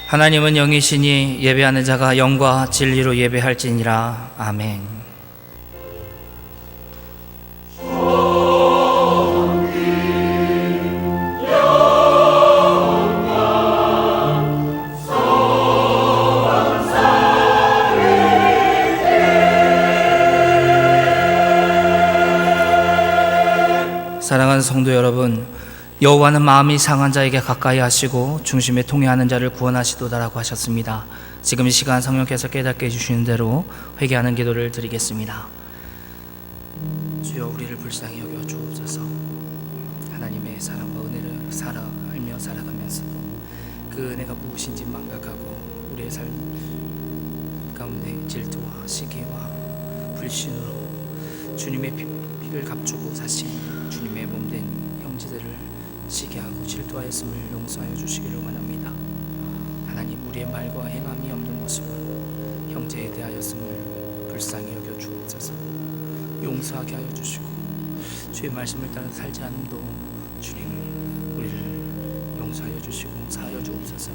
하나님은 영이시니 예배하는 자가 영과 진리로 예배할지니라. 아멘. 사랑하는 성도 여러분, 여호와는 마음이 상한 자에게 가까이 하시고 중심에 통회하는 자를 구원하시도다라고 하셨습니다. 지금 이 시간 성령께서 깨닫게 해주시는 대로 회개하는 기도를 드리겠습니다. 주여, 우리를 불쌍히 여겨 주옵소서. 하나님의 사랑과 은혜를 알며 살아가면서도 그 은혜가 무엇인지 망각하고 우리의 삶 가운데 질투와 시기와 불신으로 주님의 피를 값주고 사신 주님의 몸된 형제들을 시기하고 질투하였음을 용서하여 주시기를 원합니다. 하나님, 우리의 말과 행함이 없는 모습은 형제에 대하였음을 불쌍히 여겨 주옵소서. 용서하게 하여 주시고 주의 말씀을 따라 살지 않음도 주님 우리를 용서하여 주시고 사하여 주옵소서.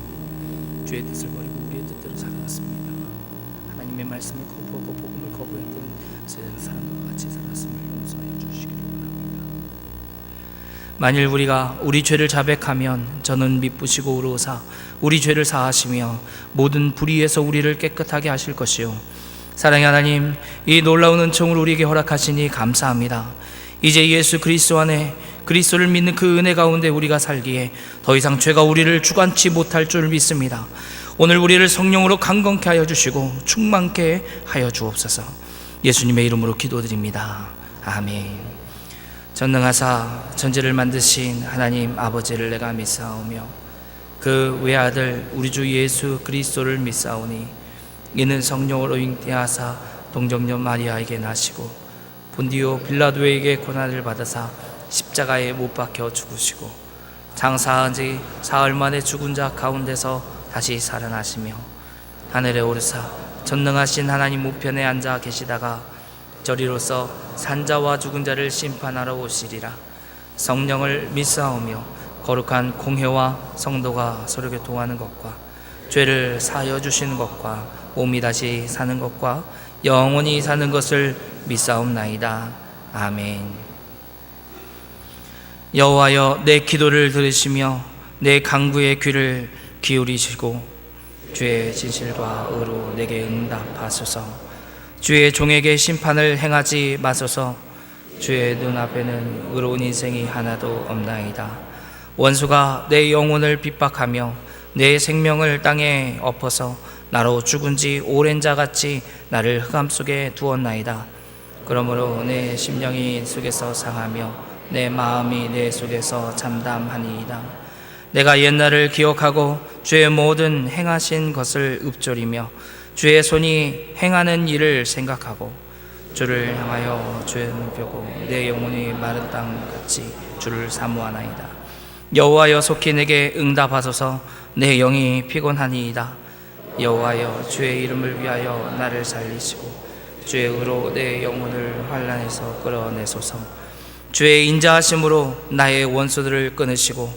주의 뜻을 버리고 우리의 뜻대로 살아갔습니다. 하나님의 말씀을 거부하고 복음을 거부했던 세상 사람과 같이 살았음을 용서하여 주시기를 원합니다. 만일 우리가 우리 죄를 자백하면 저는 미쁘시고 의로우사 우리 죄를 사하시며 모든 불의에서 우리를 깨끗하게 하실 것이요, 사랑의 하나님, 이 놀라운 은총을 우리에게 허락하시니 감사합니다. 이제 예수 그리스도 안에 그리스도를 믿는 그 은혜 가운데 우리가 살기에 더 이상 죄가 우리를 주관치 못할 줄 믿습니다. 오늘 우리를 성령으로 강건케 하여 주시고 충만케 하여 주옵소서. 예수님의 이름으로 기도드립니다. 아멘. 전능하사 천지를 만드신 하나님 아버지를 내가 믿사오며 그 외아들 우리 주 예수 그리스도를 믿사오니 이는 성령으로 잉태하사 동정녀 마리아에게 나시고 본디오 빌라도에게 고난을 받으사 십자가에 못 박혀 죽으시고 장사한 지 사흘 만에 죽은 자 가운데서 다시 살아나시며 하늘에 오르사 전능하신 하나님 우편에 앉아 계시다가 저리로서 산자와 죽은 자를 심판하러 오시리라. 성령을 믿사오며 거룩한 공회와 성도가 서로 교통하는 것과 죄를 사하여 주시는 것과 몸이 다시 사는 것과 영원히 사는 것을 믿사옵나이다. 아멘. 여호와여, 내 기도를 들으시며 내 간구의 귀를 기울이시고 주의 진실과 의로 내게 응답하소서. 주의 종에게 심판을 행하지 마소서. 주의 눈앞에는 의로운 인생이 하나도 없나이다. 원수가 내 영혼을 핍박하며 내 생명을 땅에 엎어서 나로 죽은 지 오랜 자같이 나를 흑암 속에 두었나이다. 그러므로 내 심령이 속에서 상하며 내 마음이 내 속에서 잠담하니이다. 내가 옛날을 기억하고 주의 모든 행하신 것을 읊조리며 주의 손이 행하는 일을 생각하고 주를 향하여 주의 눈펴고 내 영혼이 마른 땅같이 주를 사모하나이다. 여호와여, 속히 내게 응답하소서. 내 영이 피곤하니이다. 여호와여, 주의 이름을 위하여 나를 살리시고 주의 의로 내 영혼을 환난에서 끌어내소서. 주의 인자하심으로 나의 원수들을 끊으시고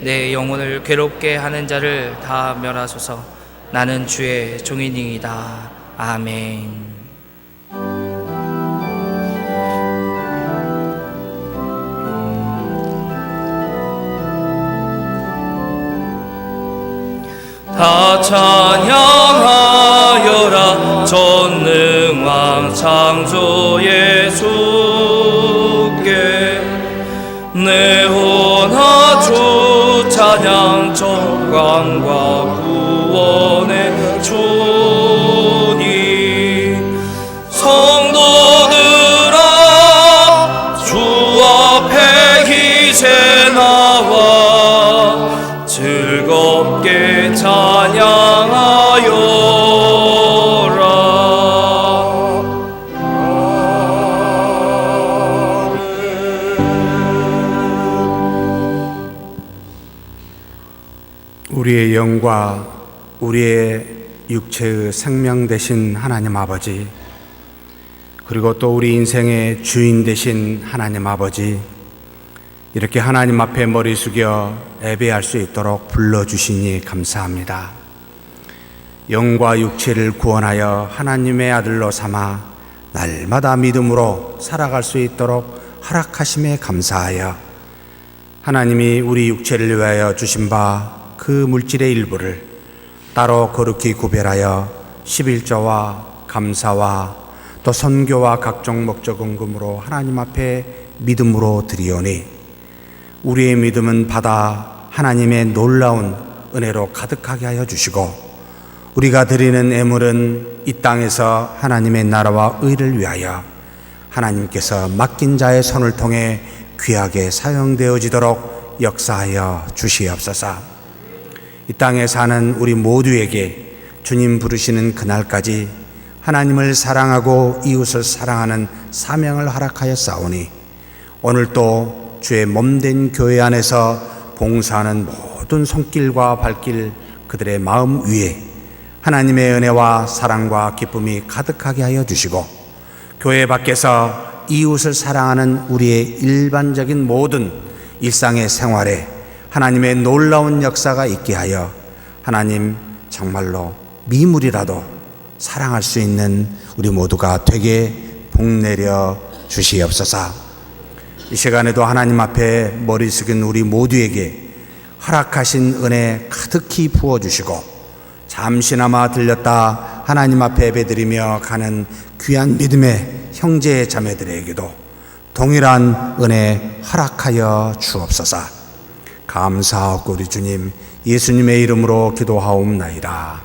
내 영혼을 괴롭게 하는 자를 다 멸하소서. 나는 주의 종이니이다. 아멘. 다 찬양하여라. 전능왕 창조 예수께 내 혼하 주 찬양 정광과 구원의 주니 성도들아 주 앞에 이제 나와 즐겁게 찬양하여라. 우리의 영과 우리의 육체의 생명 되신 하나님 아버지, 그리고 또 우리 인생의 주인 되신 하나님 아버지, 이렇게 하나님 앞에 머리 숙여 예배할 수 있도록 불러주시니 감사합니다. 영과 육체를 구원하여 하나님의 아들로 삼아 날마다 믿음으로 살아갈 수 있도록 허락하심에 감사하여 하나님이 우리 육체를 위하여 주신 바 그 물질의 일부를 따로 거룩히 구별하여 11조와 감사와 또 선교와 각종 목적 헌금으로 하나님 앞에 믿음으로 드리오니 우리의 믿음은 받아 하나님의 놀라운 은혜로 가득하게 하여 주시고 우리가 드리는 애물은 이 땅에서 하나님의 나라와 의를 위하여 하나님께서 맡긴 자의 손을 통해 귀하게 사용되어지도록 역사하여 주시옵소서. 이 땅에 사는 우리 모두에게 주님 부르시는 그날까지 하나님을 사랑하고 이웃을 사랑하는 사명을 허락하여 싸우니 오늘도 주의 몸된 교회 안에서 봉사하는 모든 손길과 발길 그들의 마음 위에 하나님의 은혜와 사랑과 기쁨이 가득하게 하여 주시고 교회 밖에서 이웃을 사랑하는 우리의 일반적인 모든 일상의 생활에 하나님의 놀라운 역사가 있게 하여 하나님 정말로 미물이라도 사랑할 수 있는 우리 모두가 되게 복내려 주시옵소서. 이 시간에도 하나님 앞에 머리 숙인 우리 모두에게 허락하신 은혜 가득히 부어주시고 잠시나마 들렸다 하나님 앞에 예배드리며 가는 귀한 믿음의 형제 자매들에게도 동일한 은혜 허락하여 주옵소서. 감사하고 우리 주님 예수님의 이름으로 기도하옵나이다.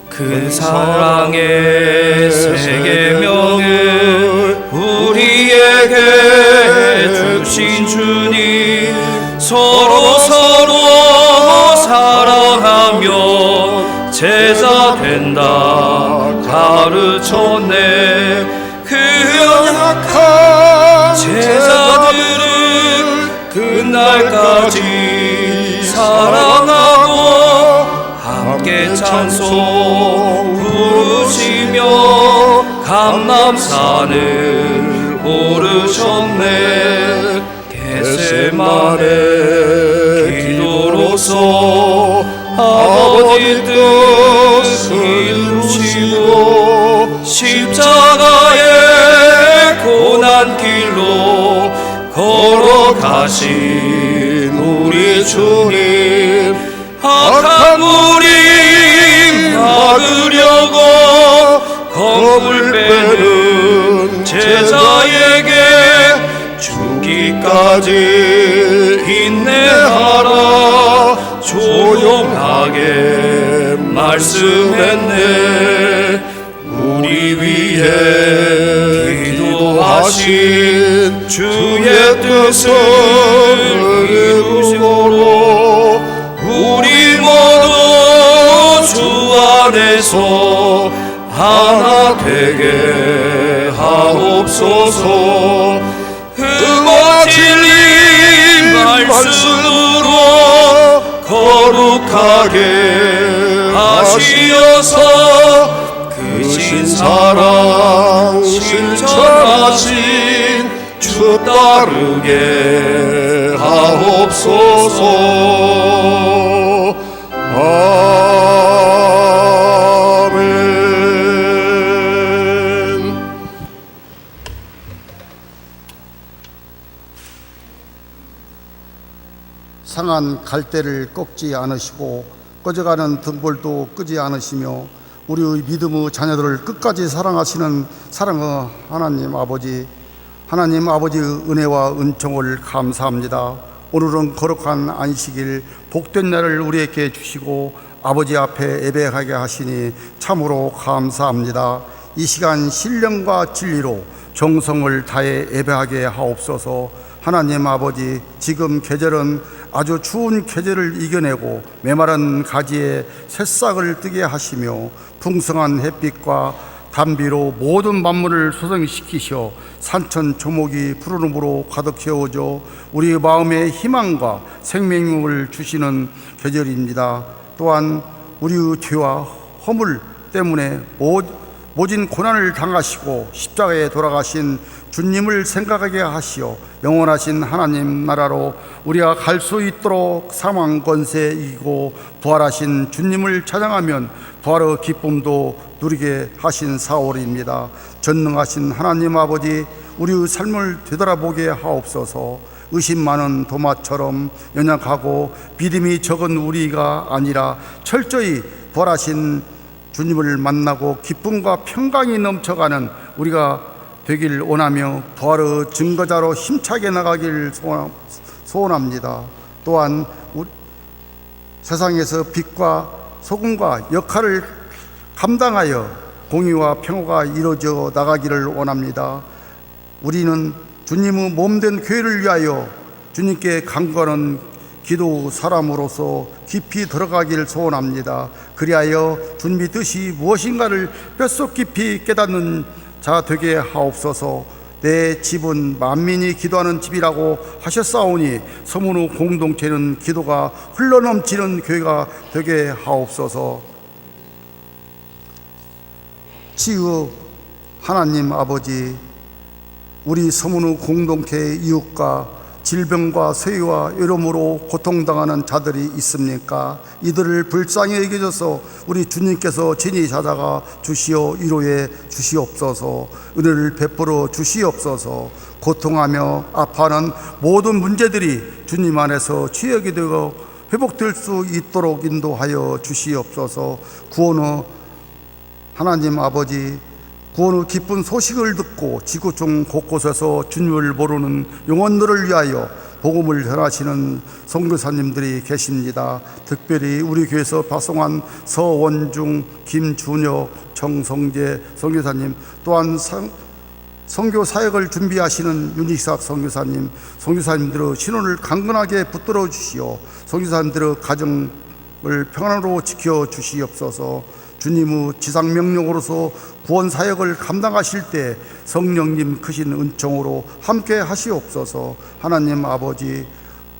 그 사랑의 세계명을 우리에게 주신 주님 서로 사랑하며 제자 된다 가르쳤네. 그 연약한 제자들을 그날까지 사랑하고 함께 찬송 부르시며 감람산을 오르셨네. 겟세마네 기도로서 아버지 뜻을 이루시고 십자가의 고난길로 걸어가신 우리 주님 악한 무리 막으려고 겁을 빼는 제자에게 죽기까지 인내하라 조용하게 말씀했네. 우리 위해 기도하신 주의 뜻을 이루시고 우리 모두 주 안에서 하나 되게 하옵소서. 흠어 진리 말씀으로 거룩하게 하시어서 그 신사랑 실천하신 주 따르게 하옵소서. 아멘. 상한 갈대를 꺾지 않으시고 꺼져가는 등불도 끄지 않으시며 우리의 믿음의 자녀들을 끝까지 사랑하시는 사랑의 하나님 아버지, 하나님 아버지의 은혜와 은총을 감사합니다. 오늘은 거룩한 안식일 복된 날을 우리에게 주시고 아버지 앞에 예배하게 하시니 참으로 감사합니다. 이 시간 신령과 진리로 정성을 다해 예배하게 하옵소서. 하나님 아버지, 지금 계절은 아주 추운 계절을 이겨내고 메마른 가지에 새싹을 뜨게 하시며 풍성한 햇빛과 단비로 모든 만물을 소생시키시어 산천 초목이 푸르름으로 가득 채워져 우리 마음에 희망과 생명을 주시는 계절입니다. 또한 우리의 죄와 허물 때문에 모진 고난을 당하시고 십자가에 돌아가신 주님을 생각하게 하시어 영원하신 하나님 나라로 우리가 갈 수 있도록 사망 권세 이기고 부활하신 주님을 찬양하면 부활의 기쁨도 누리게 하신 4월입니다. 전능하신 하나님 아버지, 우리의 삶을 되돌아보게 하옵소서. 의심 많은 도마처럼 연약하고 믿음이 적은 우리가 아니라 철저히 부활하신 주님을 만나고 기쁨과 평강이 넘쳐가는 우리가 되길 원하며 부활의 증거자로 힘차게 나가길 소원합니다. 또한 세상에서 빛과 소금과 역할을 감당하여 공의와 평화가 이루어져 나가기를 원합니다. 우리는 주님의 몸된 교회를 위하여 주님께 간구하는 기도 사람으로서 깊이 들어가길 소원합니다. 그리하여 주님의 뜻이 무엇인가를 뼛속 깊이 깨닫는 자 되게 하옵소서. 내 집은 만민이 기도하는 집이라고 하셨사오니 서문의 공동체는 기도가 흘러넘치는 교회가 되게 하옵소서. 지의 하나님 아버지, 우리 서문의 공동체의 이웃과 질병과 세와 외로움으로 고통당하는 자들이 있습니까? 이들을 불쌍히 여겨줘서 우리 주님께서 친히 찾아가 주시어 위로해 주시옵소서. 은혜를 베풀어 주시옵소서. 고통하며 아파하는 모든 문제들이 주님 안에서 치유하게 되고 회복될 수 있도록 인도하여 주시옵소서. 구원의 하나님 아버지, 구원의 기쁜 소식을 듣고 지구촌 곳곳에서 주님을 모르는 영혼들을 위하여 복음을 전하시는 선교사님들이 계십니다. 특별히 우리 교회에서 파송한 서원중, 김준혁, 정성재 선교사님, 또한 선교 사역을 준비하시는 윤익삭 선교사님, 선교사님들의 신원을 강건하게 붙들어 주시어 선교사님들의 가정을 평안으로 지켜 주시옵소서. 주님의 지상명령으로서 구원사역을 감당하실 때 성령님 크신 은총으로 함께 하시옵소서. 하나님 아버지,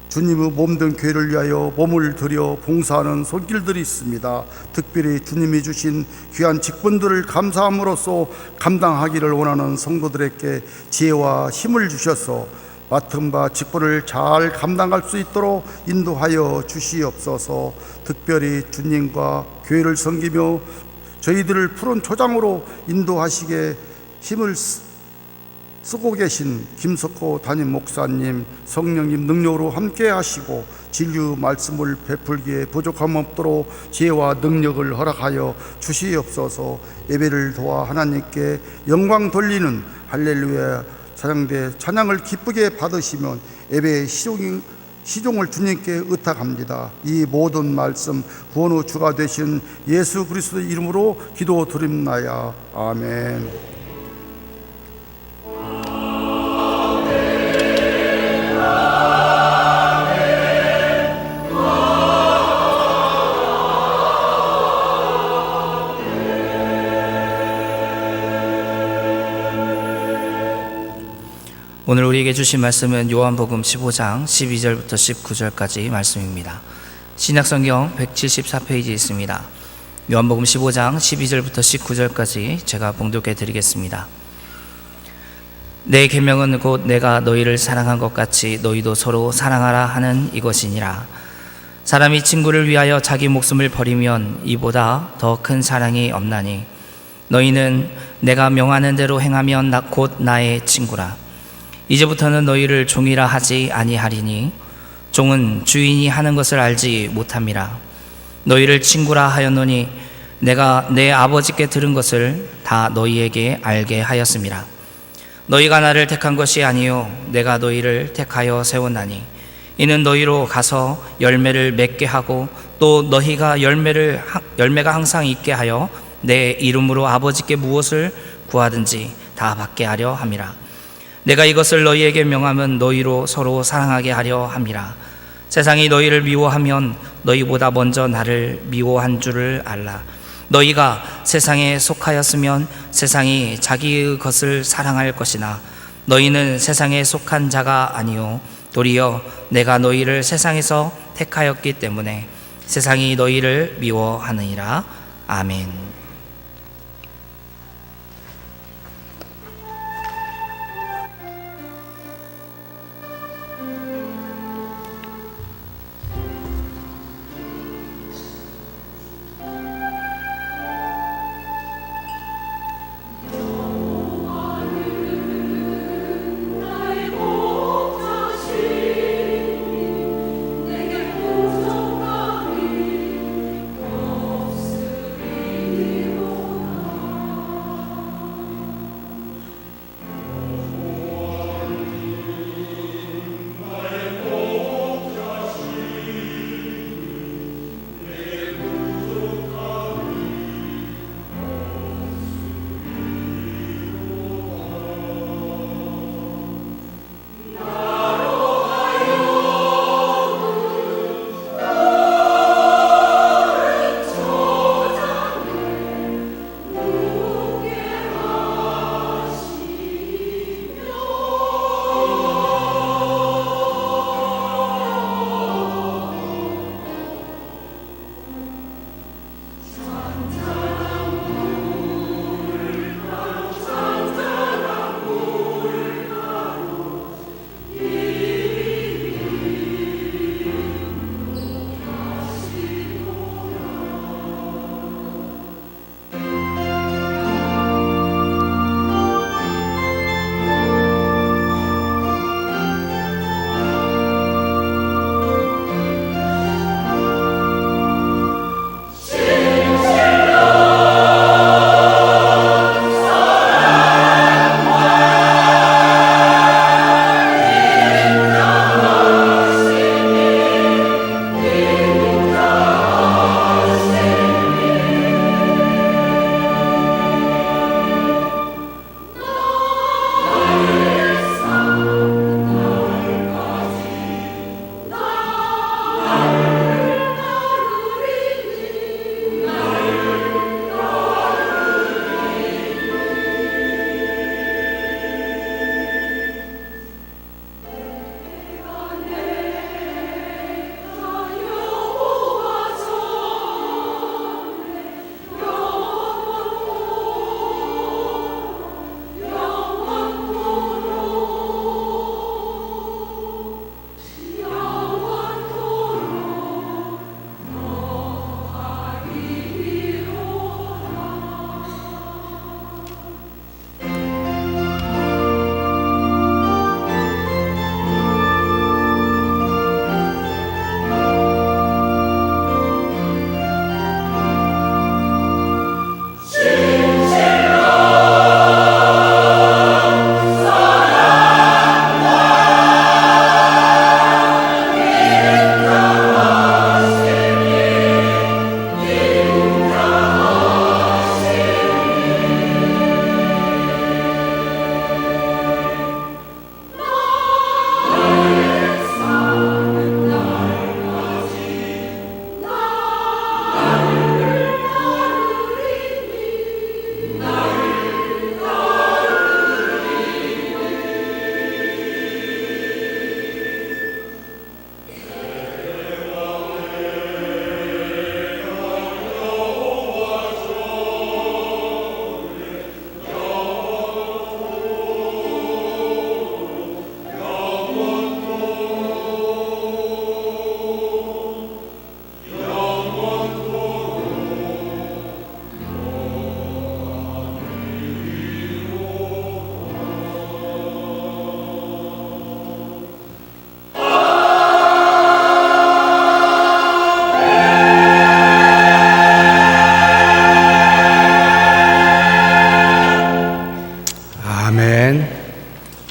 주님의 몸된 교회를 위하여 몸을 들여 봉사하는 손길들이 있습니다. 특별히 주님이 주신 귀한 직분들을 감사함으로써 감당하기를 원하는 성도들에게 지혜와 힘을 주셔서 맡은 바 직분을 잘 감당할 수 있도록 인도하여 주시옵소서. 특별히 주님과 교회를 섬기며 저희들을 푸른 초장으로 인도하시게 힘을 쓰고 계신 김석호 담임 목사님, 성령님 능력으로 함께 하시고 진리 말씀을 베풀기에 부족함 없도록 지혜와 능력을 허락하여 주시옵소서. 예배를 도와 하나님께 영광 돌리는 할렐루야 찬양대 찬양을 기쁘게 받으시면 예배의 시종을 주님께 의탁합니다. 이 모든 말씀 구원의 주가 되신 예수 그리스도의 이름으로 기도드립나이다. 아멘. 오늘 우리에게 주신 말씀은 요한복음 15장 12절부터 19절까지 말씀입니다. 신약성경 174페이지에 있습니다. 요한복음 15장 12절부터 19절까지 제가 봉독해 드리겠습니다. 내 계명은 곧 내가 너희를 사랑한 것 같이 너희도 서로 사랑하라 하는 이것이니라. 사람이 친구를 위하여 자기 목숨을 버리면 이보다 더 큰 사랑이 없나니 너희는 내가 명하는 대로 행하면 곧 나의 친구라. 이제부터는 너희를 종이라 하지 아니하리니 종은 주인이 하는 것을 알지 못함이라. 너희를 친구라 하였노니 내가 내 아버지께 들은 것을 다 너희에게 알게 하였음이라. 너희가 나를 택한 것이 아니요 내가 너희를 택하여 세웠나니 이는 너희로 가서 열매를 맺게 하고 또 너희가 열매가 항상 있게 하여 내 이름으로 아버지께 무엇을 구하든지 다 받게 하려 함이라. 내가 이것을 너희에게 명하면 너희로 서로 사랑하게 하려 함이라. 세상이 너희를 미워하면 너희보다 먼저 나를 미워한 줄을 알라. 너희가 세상에 속하였으면 세상이 자기의 것을 사랑할 것이나 너희는 세상에 속한 자가 아니요 도리어 내가 너희를 세상에서 택하였기 때문에 세상이 너희를 미워하느니라. 아멘.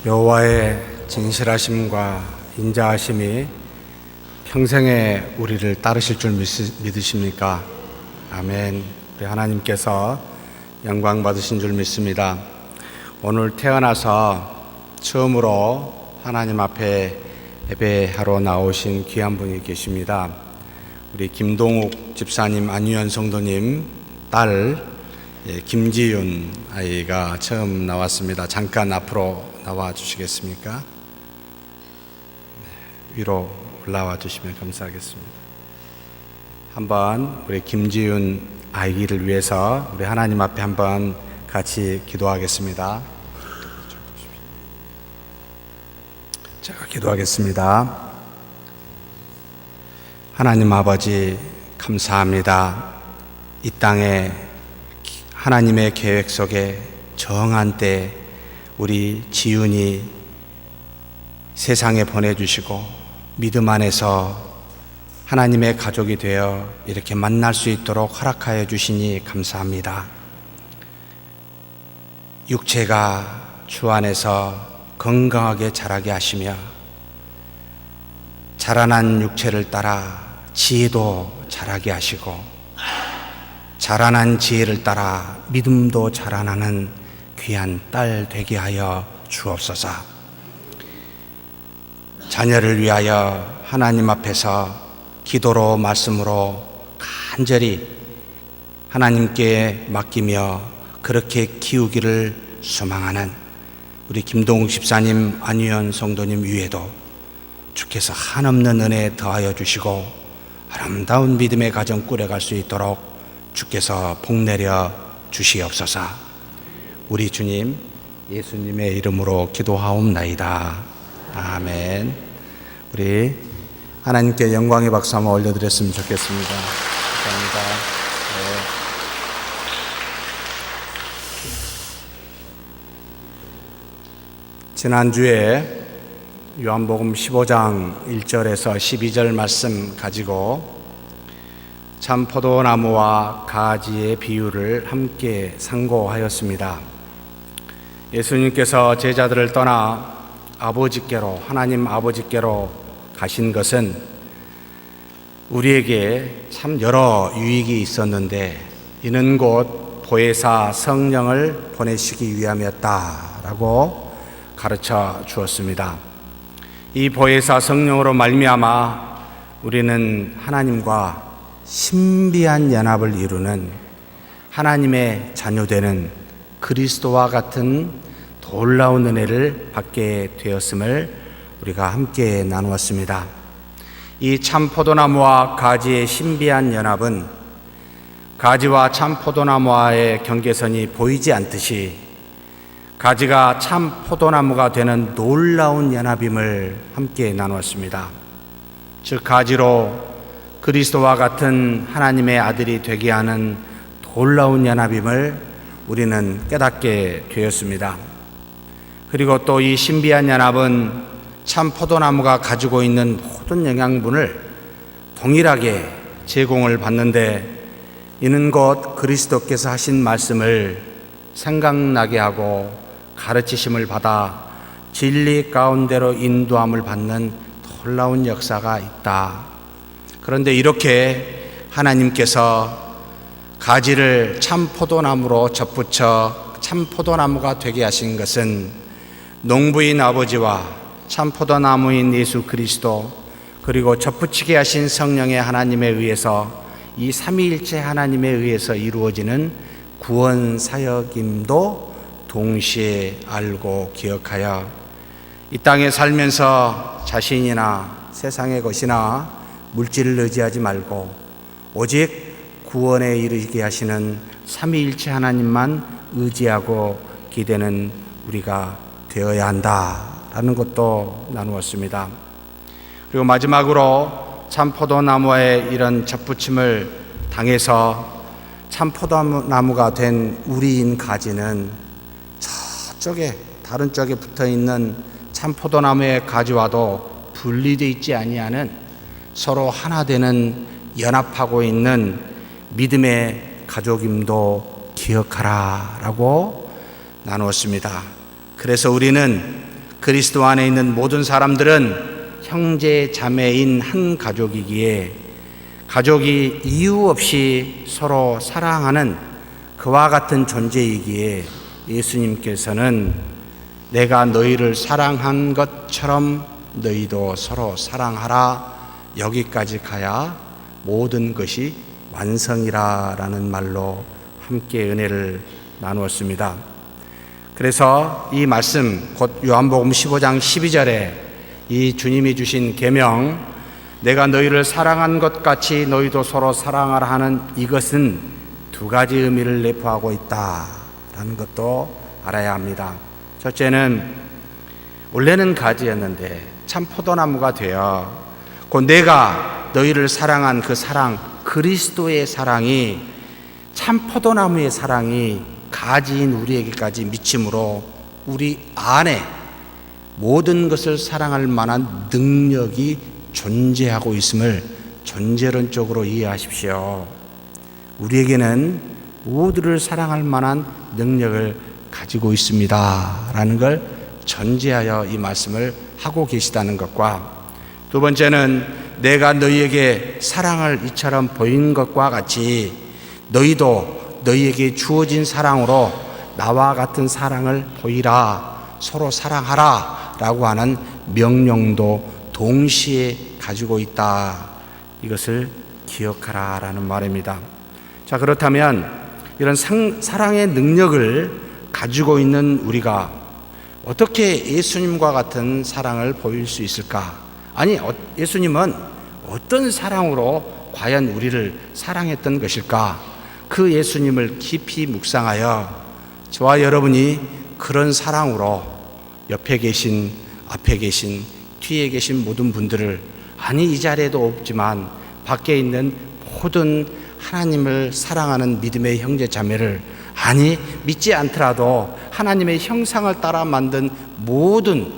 여호와의 진실하심과 인자하심이 평생에 우리를 따르실 줄 믿으십니까? 아멘. 우리 하나님께서 영광 받으신 줄 믿습니다. 오늘 태어나서 처음으로 하나님 앞에 예배하러 나오신 귀한 분이 계십니다. 우리 김동욱 집사님, 안유현 성도님 딸 김지윤 아이가 처음 나왔습니다. 잠깐 앞으로 나와 주시겠습니까? 위로 올라와 주시면 감사하겠습니다. 한번 우리 김지윤 아이를 위해서 우리 하나님 앞에 한번 같이 기도하겠습니다. 제가 기도하겠습니다. 하나님 아버지 감사합니다. 이 땅에 하나님의 계획 속에 정한 때 우리 지윤이 세상에 보내주시고 믿음 안에서 하나님의 가족이 되어 이렇게 만날 수 있도록 허락하여 주시니 감사합니다. 육체가 주 안에서 건강하게 자라게 하시며 자라난 육체를 따라 지혜도 자라게 하시고 자라난 지혜를 따라 믿음도 자라나는 귀한 딸 되게 하여 주옵소서. 자녀를 위하여 하나님 앞에서 기도로 말씀으로 간절히 하나님께 맡기며 그렇게 키우기를 소망하는 우리 김동욱 집사님, 안유현 성도님 위에도 주께서 한없는 은혜 더하여 주시고 아름다운 믿음의 가정 꾸려갈 수 있도록 주께서 복내려 주시옵소서. 우리 주님 예수님의 이름으로 기도하옵나이다. 아멘. 우리 하나님께 영광의 박수 한번 올려드렸으면 좋겠습니다. 감사합니다. 네. 지난주에 요한복음 15장 1절에서 12절 말씀 가지고 참 포도나무와 가지의 비유를 함께 상고하였습니다. 예수님께서 제자들을 떠나 아버지께로, 하나님 아버지께로 가신 것은 우리에게 참 여러 유익이 있었는데 이는 곧 보혜사 성령을 보내시기 위함이었다라고 가르쳐 주었습니다. 이 보혜사 성령으로 말미암아 우리는 하나님과 신비한 연합을 이루는 하나님의 자녀되는 그리스도와 같은 놀라운 은혜를 받게 되었음을 우리가 함께 나누었습니다. 이 참포도나무와 가지의 신비한 연합은 가지와 참포도나무와의 경계선이 보이지 않듯이 가지가 참포도나무가 되는 놀라운 연합임을 함께 나누었습니다. 즉 가지로 그리스도와 같은 하나님의 아들이 되게 하는 놀라운 연합임을 우리는 깨닫게 되었습니다. 그리고 또 이 신비한 연합은 참 포도나무가 가지고 있는 모든 영양분을 동일하게 제공을 받는데 이는 곧 그리스도께서 하신 말씀을 생각나게 하고 가르치심을 받아 진리 가운데로 인도함을 받는 놀라운 역사가 있다. 그런데 이렇게 하나님께서 가지를 참 포도나무로 접붙여 참 포도나무가 되게 하신 것은 농부인 아버지와 참 포도나무인 예수 그리스도 그리고 접붙이게 하신 성령의 하나님에 의해서 이 삼위일체 하나님에 의해서 이루어지는 구원 사역임도 동시에 알고 기억하여 이 땅에 살면서 자신이나 세상의 것이나 물질을 의지하지 말고 오직 구원에 이르게 하시는 삼위일체 하나님만 의지하고 기대는 우리가 되어야 한다라는 것도 나누었습니다. 그리고 마지막으로 참포도나무의 이런 접붙임을 당해서 참포도나무가 된 우리인 가지는 저쪽에 다른 쪽에 붙어있는 참포도나무의 가지와도 분리되어 있지 아니하는 서로 하나 되는 연합하고 있는 믿음의 가족임도 기억하라 라고 나누었습니다. 그래서 우리는 그리스도 안에 있는 모든 사람들은 형제 자매인 한 가족이기에 가족이 이유 없이 서로 사랑하는 그와 같은 존재이기에 예수님께서는 내가 너희를 사랑한 것처럼 너희도 서로 사랑하라 여기까지 가야 모든 것이 완성이라 라는 말로 함께 은혜를 나누었습니다. 그래서 이 말씀, 곧 요한복음 15장 12절에 이 주님이 주신 계명, 내가 너희를 사랑한 것 같이 너희도 서로 사랑하라 하는 이것은 두 가지 의미를 내포하고 있다라는 것도 알아야 합니다. 첫째는 원래는 가지였는데 참 포도나무가 되어 곧 내가 너희를 사랑한 그 사랑, 그리스도의 사랑이, 참 포도나무의 사랑이 가지인 우리에게까지 미침으로 우리 안에 모든 것을 사랑할 만한 능력이 존재하고 있음을 존재론적으로 이해하십시오. 우리에게는 모두를 사랑할 만한 능력을 가지고 있습니다 라는 걸 전제하여 이 말씀을 하고 계시다는 것과, 두 번째는 내가 너희에게 사랑을 이처럼 보인 것과 같이 너희도 너희에게 주어진 사랑으로 나와 같은 사랑을 보이라, 서로 사랑하라 라고 하는 명령도 동시에 가지고 있다. 이것을 기억하라 라는 말입니다. 자, 그렇다면 이런 사랑의 능력을 가지고 있는 우리가 어떻게 예수님과 같은 사랑을 보일 수 있을까? 아니, 예수님은 어떤 사랑으로 과연 우리를 사랑했던 것일까? 그 예수님을 깊이 묵상하여 저와 여러분이 그런 사랑으로 옆에 계신, 앞에 계신, 뒤에 계신 모든 분들을, 아니 이 자리에도 없지만 밖에 있는 모든 하나님을 사랑하는 믿음의 형제 자매를, 아니 믿지 않더라도 하나님의 형상을 따라 만든 모든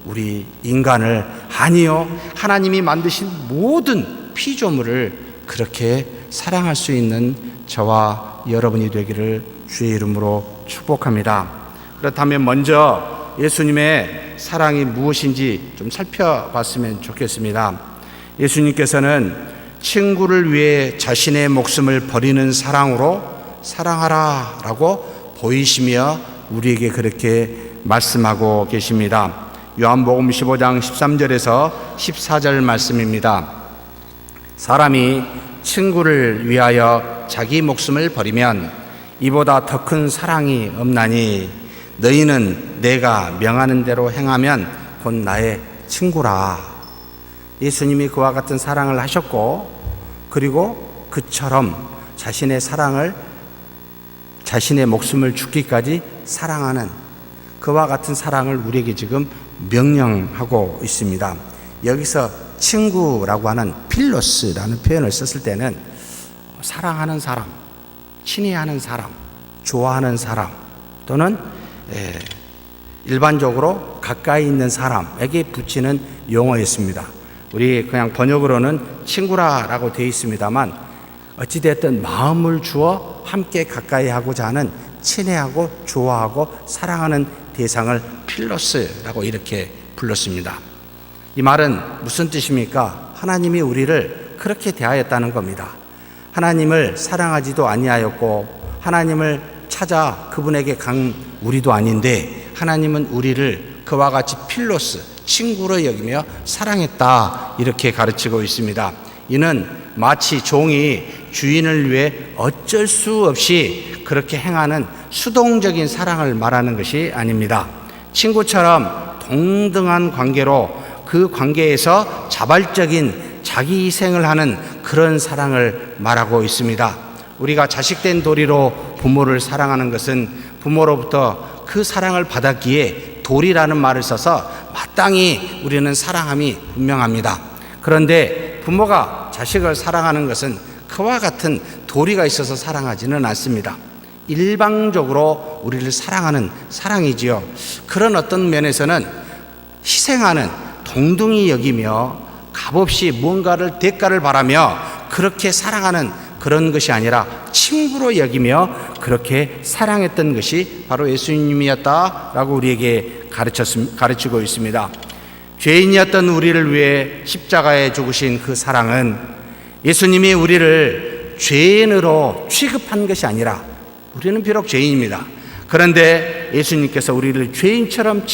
우리 인간을, 아니요 하나님이 만드신 모든 피조물을 그렇게 사랑할 수 있는 저와 여러분이 되기를 주의 이름으로 축복합니다. 그렇다면 먼저 예수님의 사랑이 무엇인지 좀 살펴봤으면 좋겠습니다. 예수님께서는 친구를 위해 자신의 목숨을 버리는 사랑으로 사랑하라 라고 보이시며 우리에게 그렇게 말씀하고 계십니다. 요한복음 15장 13절에서 14절 말씀입니다. 사람이 친구를 위하여 자기 목숨을 버리면 이보다 더 큰 사랑이 없나니 너희는 내가 명하는 대로 행하면 곧 나의 친구라. 예수님이 그와 같은 사랑을 하셨고, 그리고 그처럼 자신의 사랑을, 자신의 목숨을 죽기까지 사랑하는 그와 같은 사랑을 우리에게 지금 명령하고 있습니다. 여기서 친구라고 하는 필로스라는 표현을 썼을 때는 사랑하는 사람, 친애하는 사람, 좋아하는 사람, 또는 일반적으로 가까이 있는 사람에게 붙이는 용어였습니다. 우리 그냥 번역으로는 친구라라고 되어 있습니다만, 어찌됐든 마음을 주어 함께 가까이 하고자 하는, 친애하고 좋아하고 사랑하는 대상을 필로스라고 이렇게 불렀습니다. 이 말은 무슨 뜻입니까? 하나님이 우리를 그렇게 대하였다는 겁니다. 하나님을 사랑하지도 아니하였고 하나님을 찾아 그분에게 간 우리도 아닌데 하나님은 우리를 그와 같이 필로스, 친구로 여기며 사랑했다, 이렇게 가르치고 있습니다. 이는 마치 종이 주인을 위해 어쩔 수 없이 그렇게 행하는 수동적인 사랑을 말하는 것이 아닙니다. 친구처럼 동등한 관계로 그 관계에서 자발적인 자기 희생을 하는 그런 사랑을 말하고 있습니다. 우리가 자식된 도리로 부모를 사랑하는 것은 부모로부터 그 사랑을 받았기에 도리라는 말을 써서 마땅히 우리는 사랑함이 분명합니다. 그런데 부모가 자식을 사랑하는 것은 그와 같은 도리가 있어서 사랑하지는 않습니다. 일방적으로 우리를 사랑하는 사랑이지요. 그런 어떤 면에서는 희생하는, 동등히 여기며 값없이 무언가를 대가를 바라며 그렇게 사랑하는 그런 것이 아니라 친구로 여기며 그렇게 사랑했던 것이 바로 예수님이었다라고 우리에게 가르치고 있습니다. 죄인이었던 우리를 위해 십자가에 죽으신 그 사랑은 예수님이 우리를 죄인으로 취급한 것이 아니라, 우리는 비록 죄인입니다. 그런데 예수님께서 우리를 죄인처럼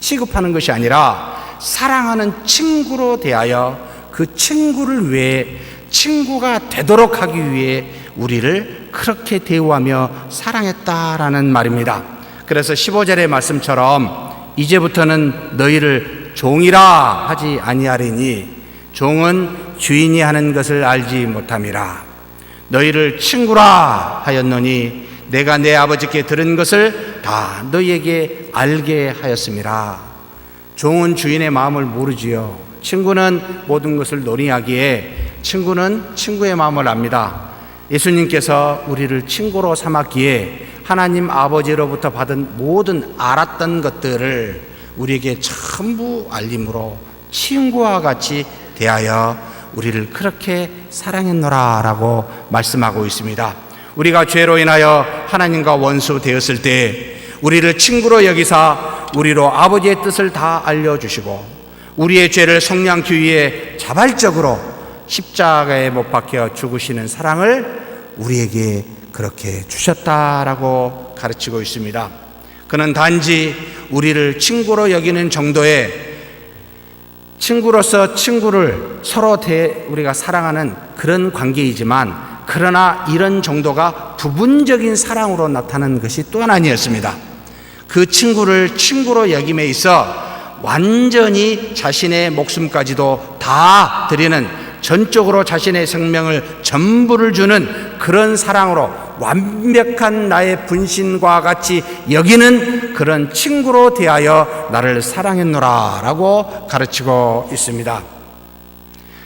취급하는 것이 아니라 사랑하는 친구로 대하여 그 친구를 위해, 친구가 되도록 하기 위해 우리를 그렇게 대우하며 사랑했다라는 말입니다. 그래서 15절의 말씀처럼 이제부터는 너희를 종이라 하지 아니하리니 종은 주인이 하는 것을 알지 못함이라. 너희를 친구라 하였노니 내가 내 아버지께 들은 것을 다 너희에게 알게 하였음이라. 종은 주인의 마음을 모르지요. 친구는 모든 것을 논의하기에 친구는 친구의 마음을 압니다. 예수님께서 우리를 친구로 삼았기에 하나님 아버지로부터 받은 모든 알았던 것들을 우리에게 전부 알림으로 친구와 같이 대하여 우리를 그렇게 사랑했노라 라고 말씀하고 있습니다. 우리가 죄로 인하여 하나님과 원수 되었을 때 우리를 친구로 여기사 우리로 아버지의 뜻을 다 알려주시고 우리의 죄를 속량기 위해 자발적으로 십자가에 못 박혀 죽으시는 사랑을 우리에게 그렇게 주셨다라고 가르치고 있습니다. 그는 단지 우리를 친구로 여기는 정도의 친구로서 친구를 서로 우리가 사랑하는 그런 관계이지만 그러나 이런 정도가 부분적인 사랑으로 나타나는 것이 또한 아니었습니다. 그 친구를 친구로 여김에 있어 완전히 자신의 목숨까지도 다 드리는 전적으로 자신의 생명을 전부를 주는 그런 사랑으로 완벽한 나의 분신과 같이 여기는 그런 친구로 대하여 나를 사랑했노라 라고 가르치고 있습니다.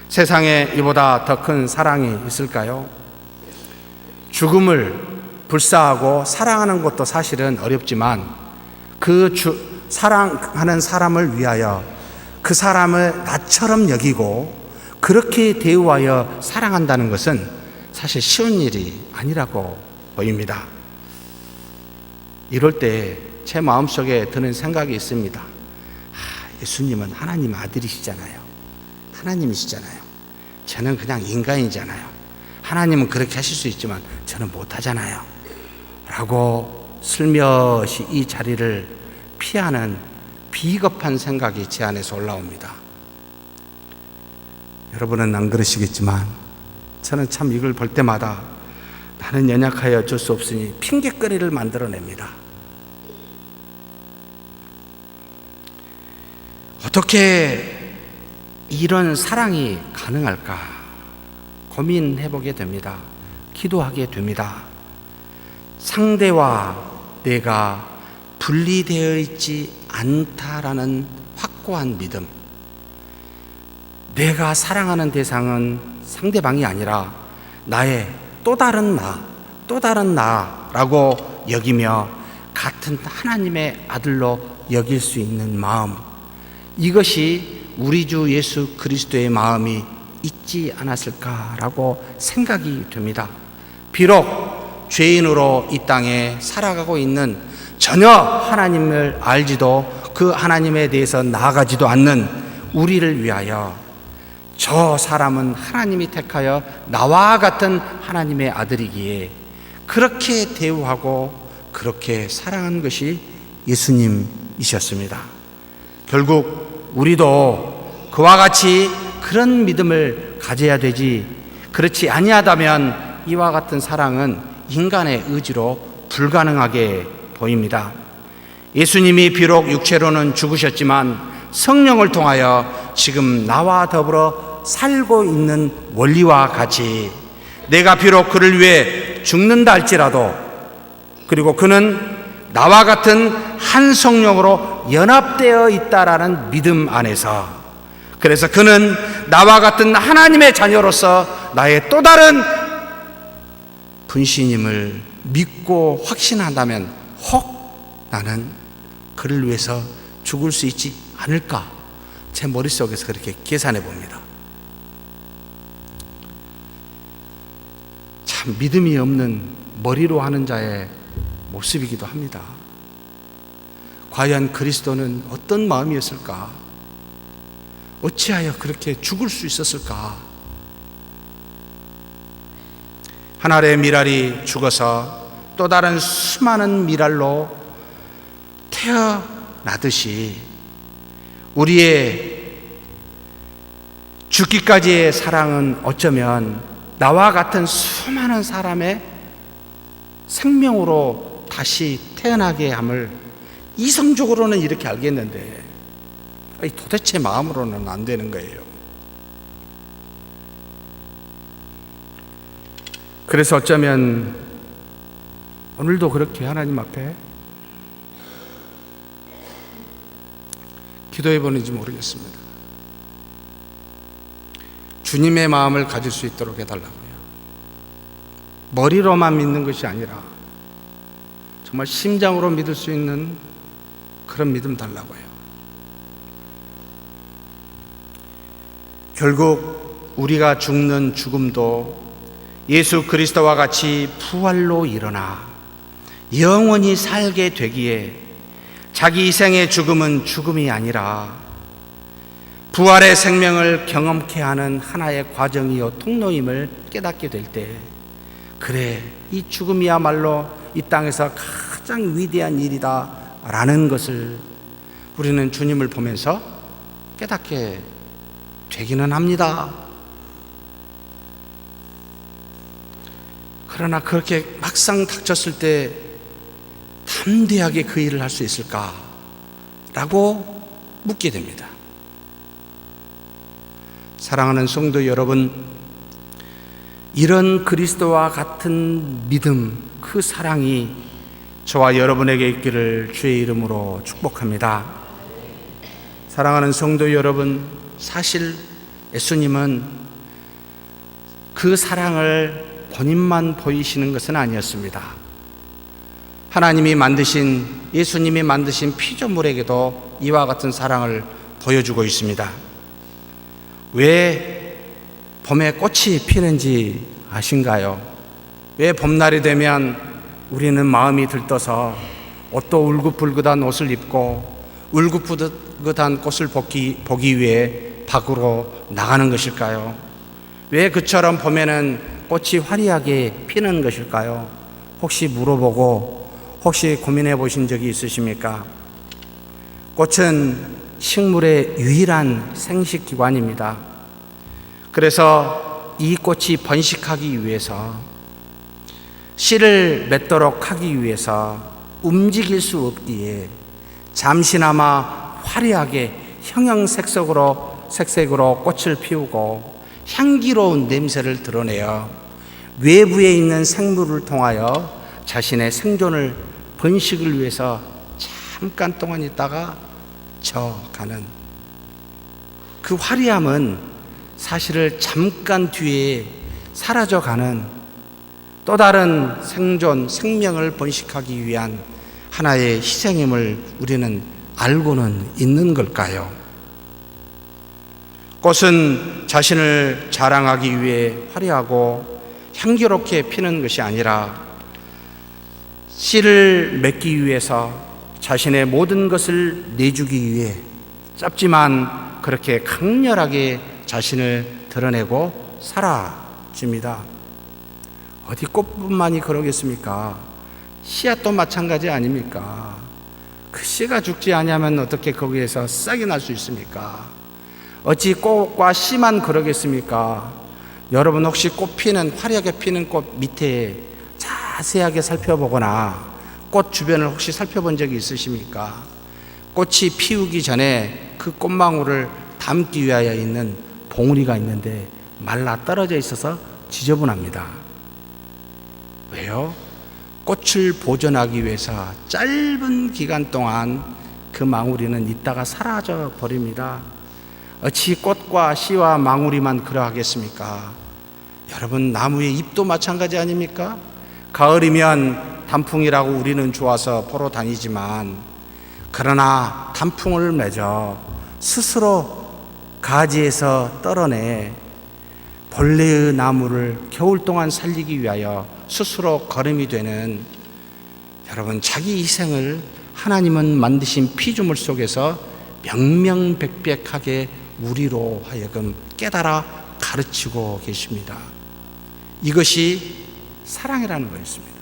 세상에 이보다 더 큰 사랑이 있을까요? 죽음을 불사하고 사랑하는 것도 사실은 어렵지만 사랑하는 사람을 위하여 그 사람을 나처럼 여기고 그렇게 대우하여 사랑한다는 것은 사실 쉬운 일이 아니라고 보입니다. 이럴 때 제 마음속에 드는 생각이 있습니다. 예수님은 하나님 아들이시잖아요. 하나님이시잖아요. 저는 그냥 인간이잖아요. 하나님은 그렇게 하실 수 있지만 저는 못하잖아요. 라고 슬며시 이 자리를 피하는 비겁한 생각이 제 안에서 올라옵니다. 여러분은 안 그러시겠지만 저는 참 이걸 볼 때마다 나는 연약하여 어쩔 수 없으니 핑계거리를 만들어냅니다. 어떻게 이런 사랑이 가능할까 고민해보게 됩니다. 기도하게 됩니다. 상대와 내가 분리되어 있지 않다라는 확고한 믿음. 내가 사랑하는 대상은 상대방이 아니라 나의 또 다른 나라고 여기며 같은 하나님의 아들로 여길 수 있는 마음. 이것이 우리 주 예수 그리스도의 마음이 있지 않았을까라고 생각이 됩니다. 비록 죄인으로 이 땅에 살아가고 있는 전혀 하나님을 알지도 그 하나님에 대해서 나아가지도 않는 우리를 위하여 저 사람은 하나님이 택하여 나와 같은 하나님의 아들이기에 그렇게 대우하고 그렇게 사랑한 것이 예수님이셨습니다. 결국 우리도 그와 같이 그런 믿음을 가져야 되지, 그렇지 아니하다면 이와 같은 사랑은 인간의 의지로 불가능하게 보입니다. 예수님이 비록 육체로는 죽으셨지만 성령을 통하여 지금 나와 더불어 살고 있는 원리와 같이 내가 비록 그를 위해 죽는다 할지라도 그리고 그는 나와 같은 한 성령으로 연합되어 있다라는 믿음 안에서 그래서 그는 나와 같은 하나님의 자녀로서 나의 또 다른 분신임을 믿고 확신한다면 혹 나는 그를 위해서 죽을 수 있지 않을까 제 머릿속에서 그렇게 계산해 봅니다. 참 믿음이 없는 머리로 하는 자의 모습이기도 합니다. 과연 그리스도는 어떤 마음이었을까? 어찌하여 그렇게 죽을 수 있었을까? 한 알의 미랄이 죽어서 또 다른 수많은 미랄로 태어나듯이 우리의 죽기까지의 사랑은 어쩌면 나와 같은 수많은 사람의 생명으로 다시 태어나게 함을 이성적으로는 이렇게 알겠는데 도대체 마음으로는 안 되는 거예요. 그래서 어쩌면 오늘도 그렇게 하나님 앞에 기도해 보는지 모르겠습니다. 주님의 마음을 가질 수 있도록 해달라고요. 머리로만 믿는 것이 아니라 정말 심장으로 믿을 수 있는 그런 믿음 달라고요. 결국 우리가 죽는 죽음도 예수 그리스도와 같이 부활로 일어나 영원히 살게 되기에 자기 희생의 죽음은 죽음이 아니라 부활의 생명을 경험케 하는 하나의 과정이요 통로임을 깨닫게 될 때, 그래, 이 죽음이야말로 이 땅에서 가장 위대한 일이다 라는 것을 우리는 주님을 보면서 깨닫게 되기는 합니다. 그러나 그렇게 막상 닥쳤을 때 담대하게 그 일을 할 수 있을까? 라고 묻게 됩니다. 사랑하는 성도 여러분, 이런 그리스도와 같은 믿음, 그 사랑이 저와 여러분에게 있기를 주의 이름으로 축복합니다. 사랑하는 성도 여러분, 사실 예수님은 그 사랑을 본인만 보이시는 것은 아니었습니다. 하나님이 만드신, 예수님이 만드신 피조물에게도 이와 같은 사랑을 보여주고 있습니다. 왜 봄에 꽃이 피는지 아신가요? 왜 봄날이 되면 우리는 마음이 들떠서 옷도 울긋불긋한 옷을 입고 울긋불긋한 꽃을 보기 위해 밖으로 나가는 것일까요? 왜 그처럼 봄에는 꽃이 화려하게 피는 것일까요? 혹시 물어보고 혹시 고민해 보신 적이 있으십니까? 꽃은 식물의 유일한 생식기관입니다. 그래서 이 꽃이 번식하기 위해서, 씨를 맺도록 하기 위해서 움직일 수 없기에 잠시나마 화려하게 형형색색으로 꽃을 피우고 향기로운 냄새를 드러내어 외부에 있는 생물을 통하여 자신의 생존을, 번식을 위해서 잠깐 동안 있다가 져가는 그 화려함은 사실을 잠깐 뒤에 사라져가는 또 다른 생존, 생명을 번식하기 위한 하나의 희생임을 우리는 알고는 있는 걸까요? 꽃은 자신을 자랑하기 위해 화려하고 향기롭게 피는 것이 아니라 씨를 맺기 위해서 자신의 모든 것을 내주기 위해 짧지만 그렇게 강렬하게 자신을 드러내고 사라집니다. 어디 꽃뿐만이 그러겠습니까? 씨앗도 마찬가지 아닙니까? 그 씨가 죽지 아니하면 어떻게 거기에서 싹이 날 수 있습니까? 어찌 꽃과 씨만 그러겠습니까? 여러분 혹시 꽃 피는, 화려하게 피는 꽃 밑에 자세하게 살펴보거나 꽃 주변을 혹시 살펴본 적이 있으십니까? 꽃이 피우기 전에 그 꽃망울을 담기 위하여 있는 봉우리가 있는데 말라 떨어져 있어서 지저분합니다. 왜요? 꽃을 보존하기 위해서 짧은 기간 동안 그 망우리는 있다가 사라져 버립니다. 어찌 꽃과 씨와 망우리만 그러하겠습니까? 여러분, 나무의 잎도 마찬가지 아닙니까? 가을이면 단풍이라고 우리는 좋아서 보러 다니지만, 그러나 단풍을 맺어 스스로 가지에서 떨어내 본래의 나무를 겨울 동안 살리기 위하여 스스로 거름이 되는, 여러분, 자기 희생을 하나님은 만드신 피조물 속에서 명명백백하게 우리로 하여금 깨달아 가르치고 계십니다. 이것이 사랑이라는 거였습니다.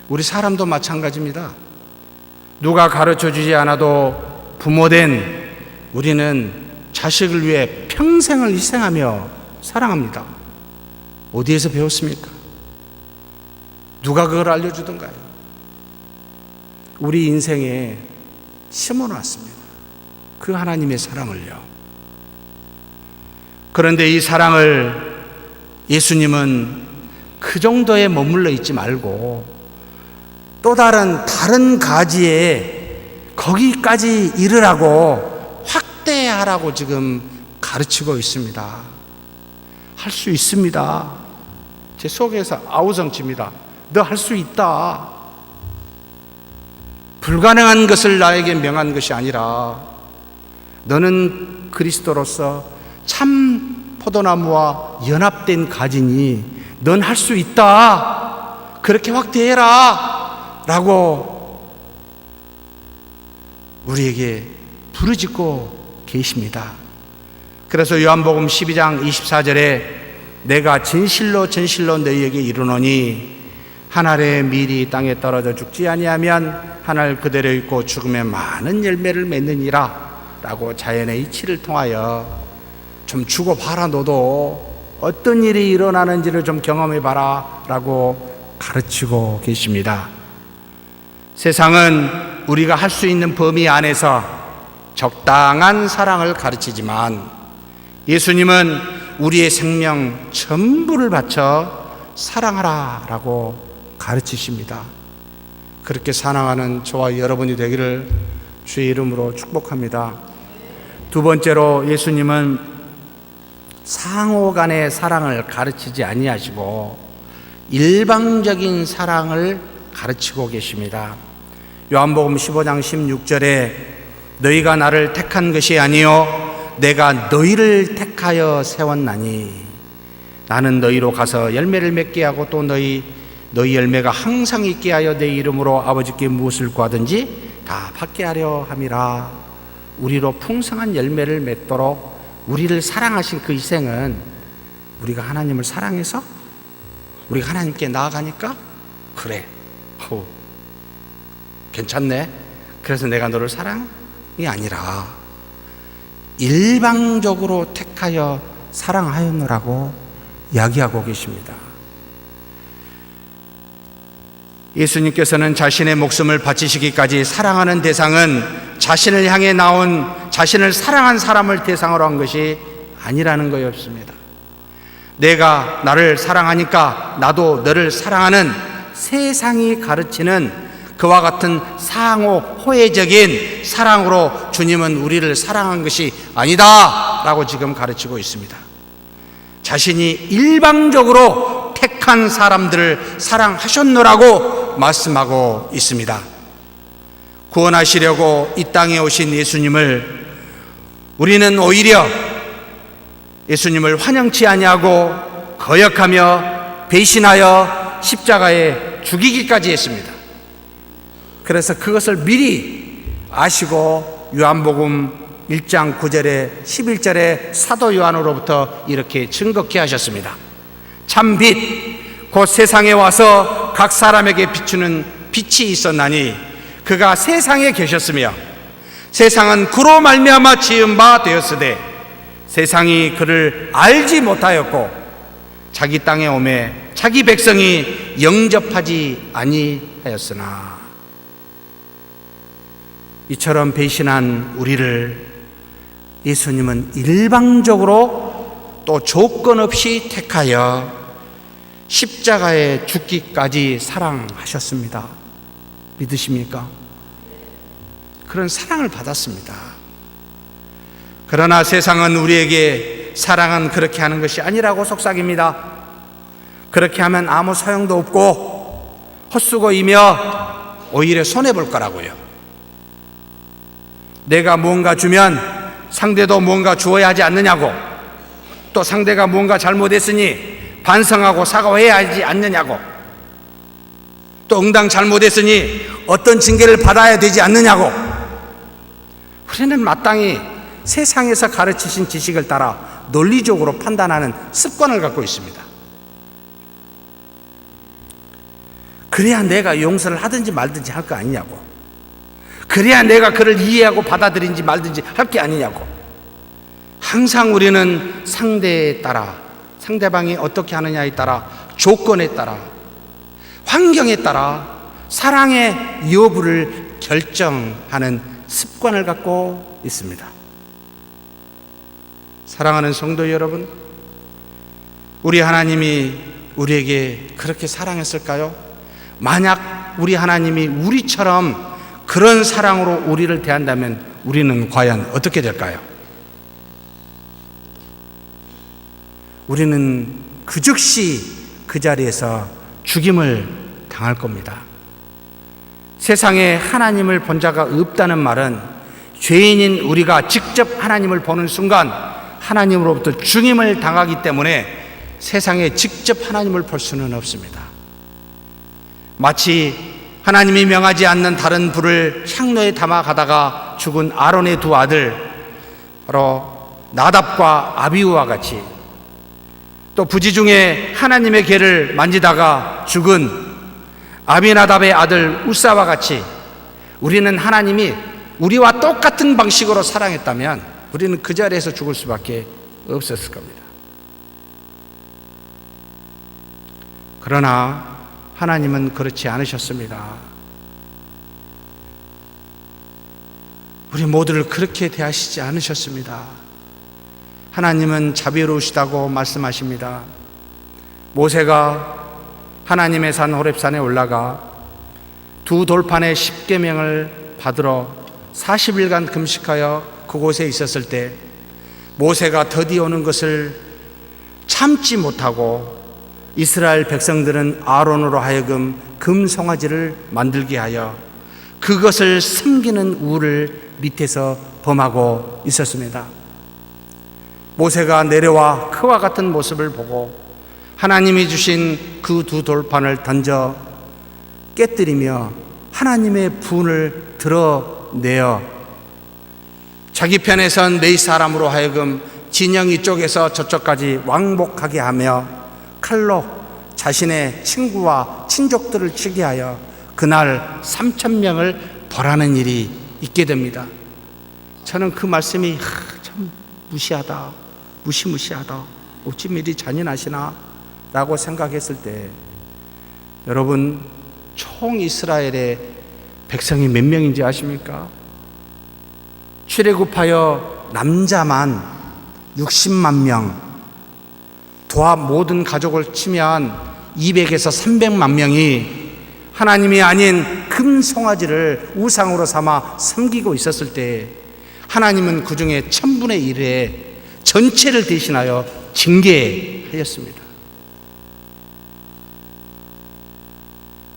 우리 사람도 마찬가지입니다. 누가 가르쳐주지 않아도 부모된 우리는 자식을 위해 평생을 희생하며 사랑합니다. 어디에서 배웠습니까? 누가 그걸 알려주던가요? 우리 인생에 심어놨습니다. 그 하나님의 사랑을요. 그런데 이 사랑을 예수님은 그 정도에 머물러 있지 말고 또 다른 가지에 거기까지 이르라고 확대하라고 지금 가르치고 있습니다. 할 수 있습니다. 제 속에서 아우성칩니다. 너 할 수 있다. 불가능한 것을 나에게 명한 것이 아니라 너는 그리스도로서 참 포도나무와 연합된 가지니 넌 할 수 있다. 그렇게 확대해라. 라고 우리에게 부르짖고 계십니다. 그래서 요한복음 12장 24절에 내가 진실로 너희에게 이르노니 한 알의 밀이 땅에 떨어져 죽지 아니하면 한 알 그대로 있고 죽으면 많은 열매를 맺느니라 라고 자연의 이치를 통하여 좀 주고봐라. 너도 어떤 일이 일어나는지를 좀 경험해봐라 라고 가르치고 계십니다. 세상은 우리가 할 수 있는 범위 안에서 적당한 사랑을 가르치지만 예수님은 우리의 생명 전부를 바쳐 사랑하라 라고 가르치십니다. 그렇게 사랑하는 저와 여러분이 되기를 주의 이름으로 축복합니다. 두 번째로 예수님은 상호 간의 사랑을 가르치지 아니하시고 일방적인 사랑을 가르치고 계십니다. 요한복음 15장 16절에 너희가 나를 택한 것이 아니요 내가 너희를 택하여 세웠나니 나는 너희로 가서 열매를 맺게 하고 또 너희 열매가 항상 있게 하여 내 이름으로 아버지께 무엇을 구하든지 다 받게 하려 함이라. 우리로 풍성한 열매를 맺도록 우리를 사랑하신 그 희생은 우리가 하나님을 사랑해서 우리가 하나님께 나아가니까 그래 괜찮네. 그래서 내가 너를 사랑이 아니라 일방적으로 택하여 사랑하였노라고 이야기하고 계십니다. 예수님께서는 자신의 목숨을 바치시기까지 사랑하는 대상은 자신을 향해 나온 자신을 사랑한 사람을 대상으로 한 것이 아니라는 거였습니다. 내가 나를 사랑하니까 나도 너를 사랑하는 세상이 가르치는 그와 같은 상호 호혜적인 사랑으로 주님은 우리를 사랑한 것이 아니다 라고 지금 가르치고 있습니다. 자신이 일방적으로 택한 사람들을 사랑하셨노라고 말씀하고 있습니다. 구원하시려고 이 땅에 오신 예수님을 우리는 오히려 예수님을 환영치 아니하고 거역하며 배신하여 십자가에 죽이기까지 했습니다. 그래서 그것을 미리 아시고 요한복음 1장 9절에 11절에 사도 요한으로부터 이렇게 증거케 하셨습니다. 참 빛, 곧 세상에 와서 각 사람에게 비추는 빛이 있었나니 그가 세상에 계셨으며 세상은 그로 말미암아 지은 바 되었으되 세상이 그를 알지 못하였고 자기 땅에 오매 자기 백성이 영접하지 아니하였으나 이처럼 배신한 우리를 예수님은 일방적으로 또 조건 없이 택하여 십자가에 죽기까지 사랑하셨습니다. 믿으십니까? 그런 사랑을 받았습니다. 그러나 세상은 우리에게 사랑은 그렇게 하는 것이 아니라고 속삭입니다. 그렇게 하면 아무 소용도 없고 헛수고이며 오히려 손해볼 거라고요. 내가 무언가 주면 상대도 무언가 주어야 하지 않느냐고, 또 상대가 무언가 잘못했으니 반성하고 사과해야 하지 않느냐고, 또 응당 잘못했으니 어떤 징계를 받아야 되지 않느냐고. 우리는 마땅히 세상에서 가르치신 지식을 따라 논리적으로 판단하는 습관을 갖고 있습니다. 그래야 내가 용서를 하든지 말든지 할 거 아니냐고, 그래야 내가 그를 이해하고 받아들인지 말든지 할 게 아니냐고. 항상 우리는 상대에 따라 상대방이 어떻게 하느냐에 따라, 조건에 따라, 환경에 따라 사랑의 여부를 결정하는 습관을 갖고 있습니다. 사랑하는 성도 여러분, 우리 하나님이 우리에게 그렇게 사랑했을까요? 만약 우리 하나님이 우리처럼 그런 사랑으로 우리를 대한다면 우리는 과연 어떻게 될까요? 우리는 그 즉시 그 자리에서 죽임을 당할 겁니다. 세상에 하나님을 본 자가 없다는 말은 죄인인 우리가 직접 하나님을 보는 순간 하나님으로부터 죽임을 당하기 때문에 세상에 직접 하나님을 볼 수는 없습니다. 마치 하나님이 명하지 않는 다른 불을 향로에 담아 가다가 죽은 아론의 두 아들, 바로 나답과 아비후와 같이, 또 부지 중에 하나님의 궤를 만지다가 죽은 아비나답의 아들 우사와 같이 우리는 하나님이 우리와 똑같은 방식으로 사랑했다면 우리는 그 자리에서 죽을 수밖에 없었을 겁니다. 그러나 하나님은 그렇지 않으셨습니다. 우리 모두를 그렇게 대하시지 않으셨습니다. 하나님은 자비로우시다고 말씀하십니다. 모세가 하나님의 산 호렙산에 올라가 두 돌판의 십계명을 받으러 40일간 금식하여 그곳에 있었을 때 모세가 더디 오는 것을 참지 못하고 이스라엘 백성들은 아론으로 하여금 금송아지를 만들게 하여 그것을 섬기는 우를 밑에서 범하고 있었습니다. 모세가 내려와 그와 같은 모습을 보고 하나님이 주신 그 두 돌판을 던져 깨뜨리며 하나님의 분을 드러내어 자기 편에 선 네 사람으로 하여금 진영 이쪽에서 저쪽까지 왕복하게 하며 칼로 자신의 친구와 친족들을 치게 하여 그날 3,000명을 벌하는 일이 있게 됩니다. 저는 그 말씀이 참 무시하다, 무시무시하다, 어찌 미리 잔인하시나 라고 생각했을 때, 여러분 총 이스라엘의 백성이 몇 명인지 아십니까? 출애굽하여 남자만 60만 명, 도합 모든 가족을 치면 200에서 300만 명이 하나님이 아닌 금송아지를 우상으로 삼아 섬기고 있었을 때 하나님은 그 중에 1000분의 1의 전체를 대신하여 징계하였습니다.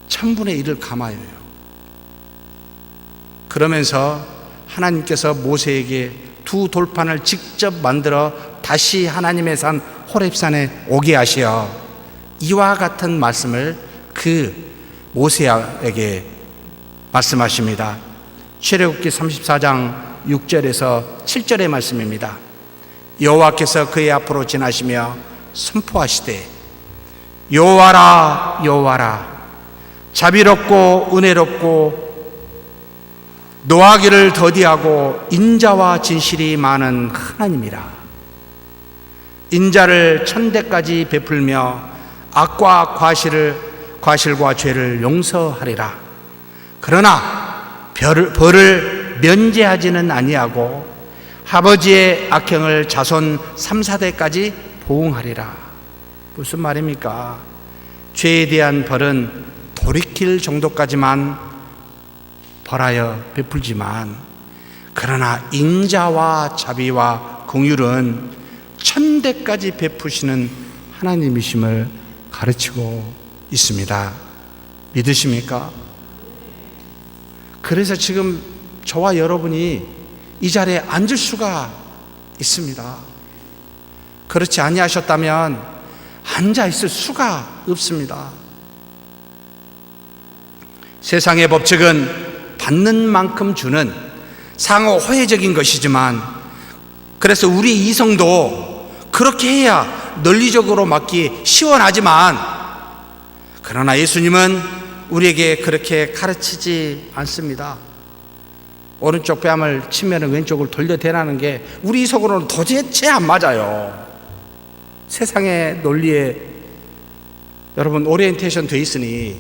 1000분의 1을 감하여요. 그러면서 하나님께서 모세에게 두 돌판을 직접 만들어 다시 하나님의 산 호렙산에 오게 하시어 이와 같은 말씀을 그 모세에게 말씀하십니다. 출애굽기 34장 6절에서 7절의 말씀입니다. 여호와께서 그의 앞으로 지나시며 선포하시되 여호와라 여호와라 자비롭고 은혜롭고 노하기를 더디하고 인자와 진실이 많은 하나님이라. 인자를 천대까지 베풀며 악과 과실과 죄를 용서하리라. 그러나 벌을 면제하지는 아니하고 아버지의 악행을 자손 3, 4대까지 보응하리라. 무슨 말입니까? 죄에 대한 벌은 돌이킬 정도까지만 벌하여 베풀지만, 그러나 인자와 자비와 긍휼은 천대까지 베푸시는 하나님이심을 가르치고 있습니다. 믿으십니까? 그래서 지금 저와 여러분이 이 자리에 앉을 수가 있습니다. 그렇지 아니하셨다면 앉아 있을 수가 없습니다. 세상의 법칙은 받는 만큼 주는 상호 호혜적인 것이지만, 그래서 우리 이성도 그렇게 해야 논리적으로 맞기 시원하지만, 그러나 예수님은 우리에게 그렇게 가르치지 않습니다. 오른쪽 뺨을 치면 왼쪽을 돌려대라는 게 우리 이성으로는 도대체 안 맞아요. 세상의 논리에 여러분 오리엔테이션 돼 있으니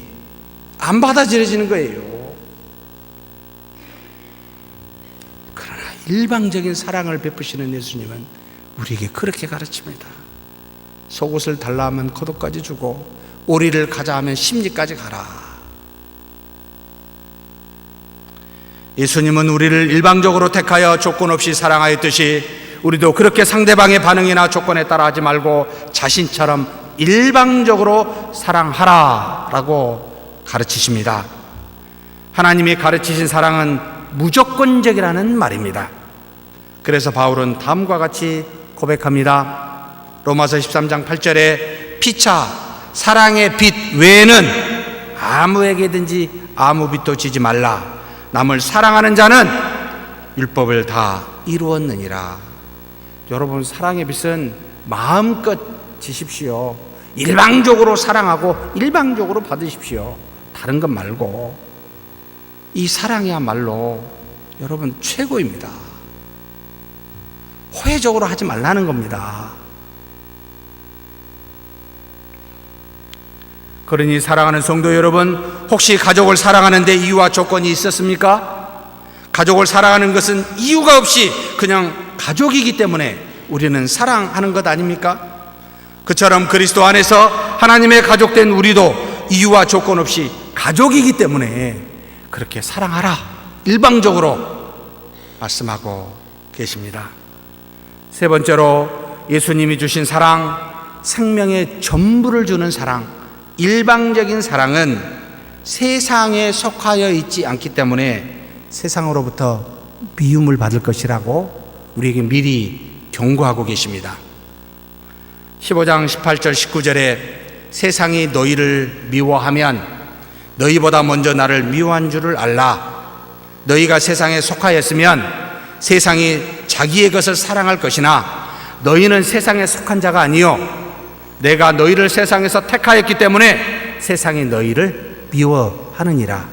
안 받아들여지는 거예요. 그러나 일방적인 사랑을 베푸시는 예수님은 우리에게 그렇게 가르칩니다. 속옷을 달라 하면 겉옷까지 주고 오리를 가자 하면 심리까지 가라. 예수님은 우리를 일방적으로 택하여 조건 없이 사랑하였듯이 우리도 그렇게 상대방의 반응이나 조건에 따라 하지 말고 자신처럼 일방적으로 사랑하라 라고 가르치십니다. 하나님이 가르치신 사랑은 무조건적이라는 말입니다. 그래서 바울은 다음과 같이 고백합니다. 로마서 13장 8절에 피차 사랑의 빚 외에는 아무에게든지 아무 빚도 지지 말라. 남을 사랑하는 자는 율법을 다 이루었느니라. 여러분, 사랑의 빚은 마음껏 지십시오. 일방적으로 사랑하고 일방적으로 받으십시오. 다른 것 말고. 이 사랑이야말로 여러분 최고입니다. 호혜적으로 하지 말라는 겁니다. 그러니 사랑하는 성도 여러분, 혹시 가족을 사랑하는데 이유와 조건이 있었습니까? 가족을 사랑하는 것은 이유가 없이 그냥 가족이기 때문에 우리는 사랑하는 것 아닙니까? 그처럼 그리스도 안에서 하나님의 가족된 우리도 이유와 조건 없이 가족이기 때문에 그렇게 사랑하라 일방적으로 말씀하고 계십니다. 세 번째로 예수님이 주신 사랑, 생명의 전부를 주는 사랑, 일방적인 사랑은 세상에 속하여 있지 않기 때문에 세상으로부터 미움을 받을 것이라고 우리에게 미리 경고하고 계십니다. 15장 18절 19절에 세상이 너희를 미워하면 너희보다 먼저 나를 미워한 줄을 알라. 너희가 세상에 속하였으면 세상이 자기의 것을 사랑할 것이나 너희는 세상에 속한 자가 아니요 내가 너희를 세상에서 택하였기 때문에 세상이 너희를 미워하느니라.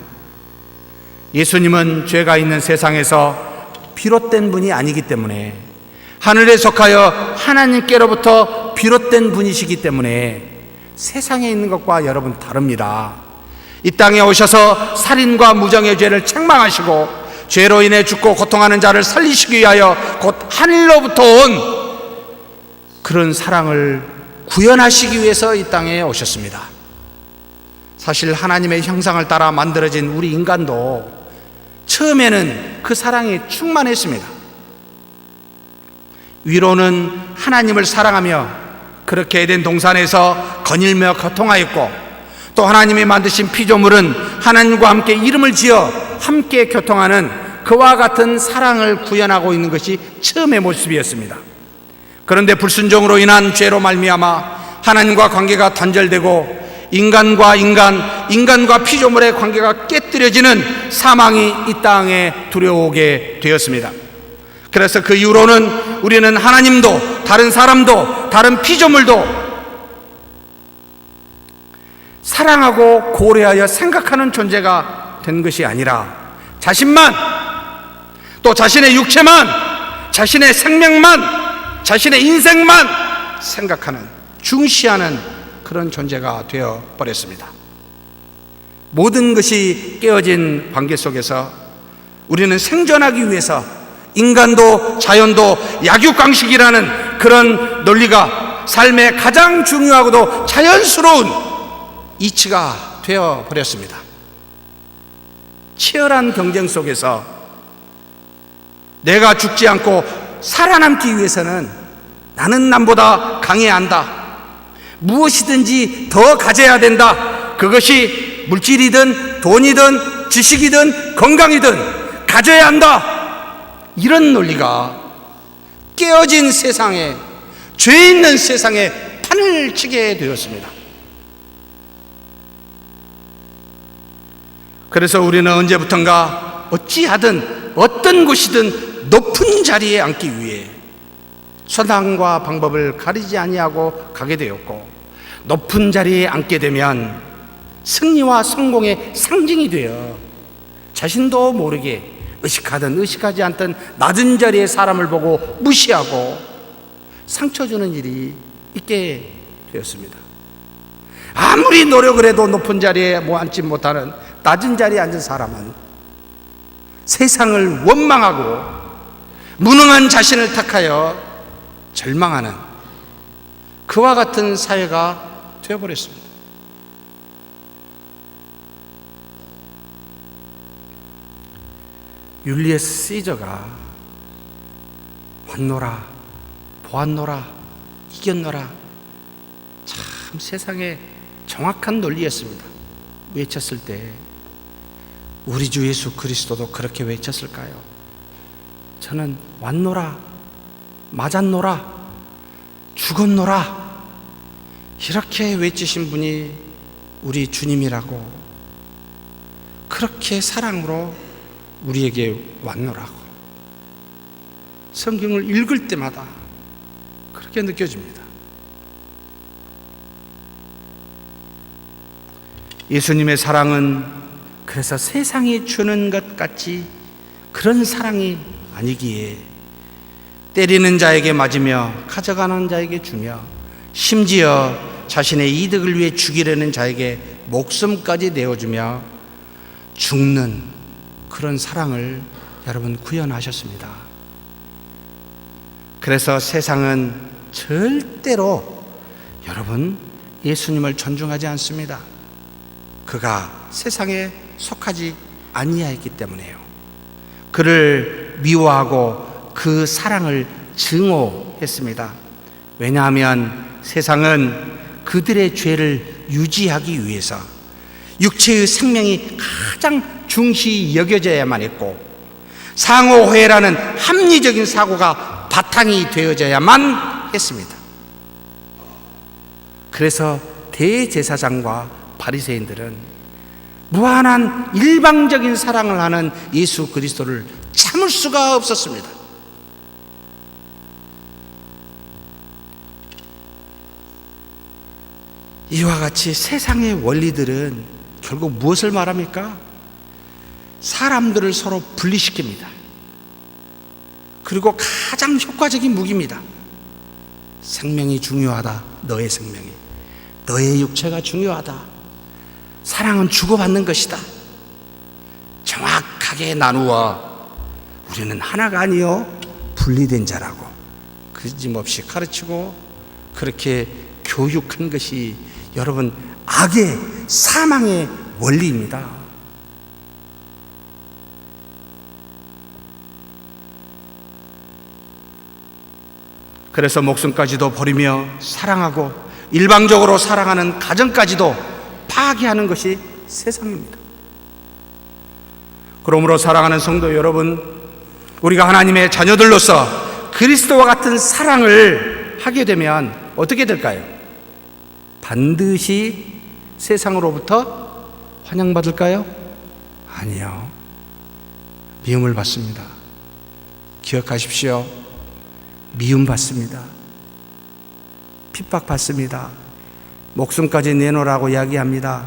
예수님은 죄가 있는 세상에서 비롯된 분이 아니기 때문에 하늘에 속하여 하나님께로부터 비롯된 분이시기 때문에 세상에 있는 것과 여러분 다릅니다. 이 땅에 오셔서 살인과 무정의 죄를 책망하시고 죄로 인해 죽고 고통하는 자를 살리시기 위하여 곧 하늘로부터 온 그런 사랑을 구현하시기 위해서 이 땅에 오셨습니다. 사실 하나님의 형상을 따라 만들어진 우리 인간도 처음에는 그 사랑에 충만했습니다. 위로는 하나님을 사랑하며 그렇게 에덴 동산에서 거닐며 교통하였고 또 하나님이 만드신 피조물은 하나님과 함께 이름을 지어 함께 교통하는 그와 같은 사랑을 구현하고 있는 것이 처음의 모습이었습니다. 그런데 불순종으로 인한 죄로 말미암아 하나님과 관계가 단절되고 인간과 피조물의 관계가 깨뜨려지는 사망이 이 땅에 들어오게 되었습니다. 그래서 그 이후로는 우리는 하나님도 다른 사람도 다른 피조물도 사랑하고 고려하여 생각하는 존재가 된 것이 아니라 자신만 또 자신의 육체만 자신의 생명만 자신의 인생만 생각하는 중시하는 그런 존재가 되어버렸습니다. 모든 것이 깨어진 관계 속에서 우리는 생존하기 위해서 인간도 자연도 약육강식이라는 그런 논리가 삶의 가장 중요하고도 자연스러운 이치가 되어버렸습니다. 치열한 경쟁 속에서 내가 죽지 않고 살아남기 위해서는 나는 남보다 강해야 한다. 무엇이든지 더 가져야 된다. 그것이 물질이든 돈이든 지식이든 건강이든 가져야 한다. 이런 논리가 깨어진 세상에, 죄 있는 세상에 판을 치게 되었습니다. 그래서 우리는 언제부턴가 어찌하든 어떤 곳이든 높은 자리에 앉기 위해 선악과 방법을 가리지 아니하고 가게 되었고, 높은 자리에 앉게 되면 승리와 성공의 상징이 되어 자신도 모르게 의식하든 의식하지 않든 낮은 자리에 사람을 보고 무시하고 상처 주는 일이 있게 되었습니다. 아무리 노력을 해도 높은 자리에 앉지 못하는 낮은 자리에 앉은 사람은 세상을 원망하고 무능한 자신을 탓하여 절망하는 그와 같은 사회가 되어버렸습니다. 율리어스 시저가 왔노라, 보았노라, 이겼노라, 참 세상에 정확한 논리였습니다. 외쳤을 때 우리 주 예수 그리스도도 그렇게 외쳤을까요? 저는 왔노라, 맞았노라, 죽었노라, 이렇게 외치신 분이 우리 주님이라고, 그렇게 사랑으로 우리에게 왔노라고 성경을 읽을 때마다 그렇게 느껴집니다. 예수님의 사랑은 그래서 세상이 주는 것 같이 그런 사랑이 아니기에 때리는 자에게 맞으며 가져가는 자에게 주며 심지어 자신의 이득을 위해 죽이려는 자에게 목숨까지 내어주며 죽는 그런 사랑을 여러분 구현하셨습니다. 그래서 세상은 절대로 여러분 예수님을 존중하지 않습니다. 그가 세상에 속하지 아니하였기 때문에요. 그를 미워하고 그 사랑을 증오했습니다. 왜냐하면 세상은 그들의 죄를 유지하기 위해서 육체의 생명이 가장 중시 여겨져야만 했고 상호회라는 합리적인 사고가 바탕이 되어져야만 했습니다. 그래서 대제사장과 바리새인들은 무한한 일방적인 사랑을 하는 예수 그리스도를 참을 수가 없었습니다. 이와 같이 세상의 원리들은 결국 무엇을 말합니까? 사람들을 서로 분리시킵니다. 그리고 가장 효과적인 무기입니다. 생명이 중요하다. 너의 생명이. 너의 육체가 중요하다. 사랑은 주고받는 것이다. 정확하게 나누어 우리는 하나가 아니요 분리된 자라고 거짓없이 가르치고 그렇게 교육한 것이 여러분 악의 사망의 원리입니다. 그래서 목숨까지도 버리며 사랑하고 일방적으로 사랑하는 가정까지도 파괴하는 것이 세상입니다. 그러므로 사랑하는 성도 여러분, 우리가 하나님의 자녀들로서 그리스도와 같은 사랑을 하게 되면 어떻게 될까요? 반드시 세상으로부터 환영받을까요? 아니요. 미움을 받습니다. 기억하십시오. 미움받습니다. 핍박받습니다. 목숨까지 내놓으라고 이야기합니다.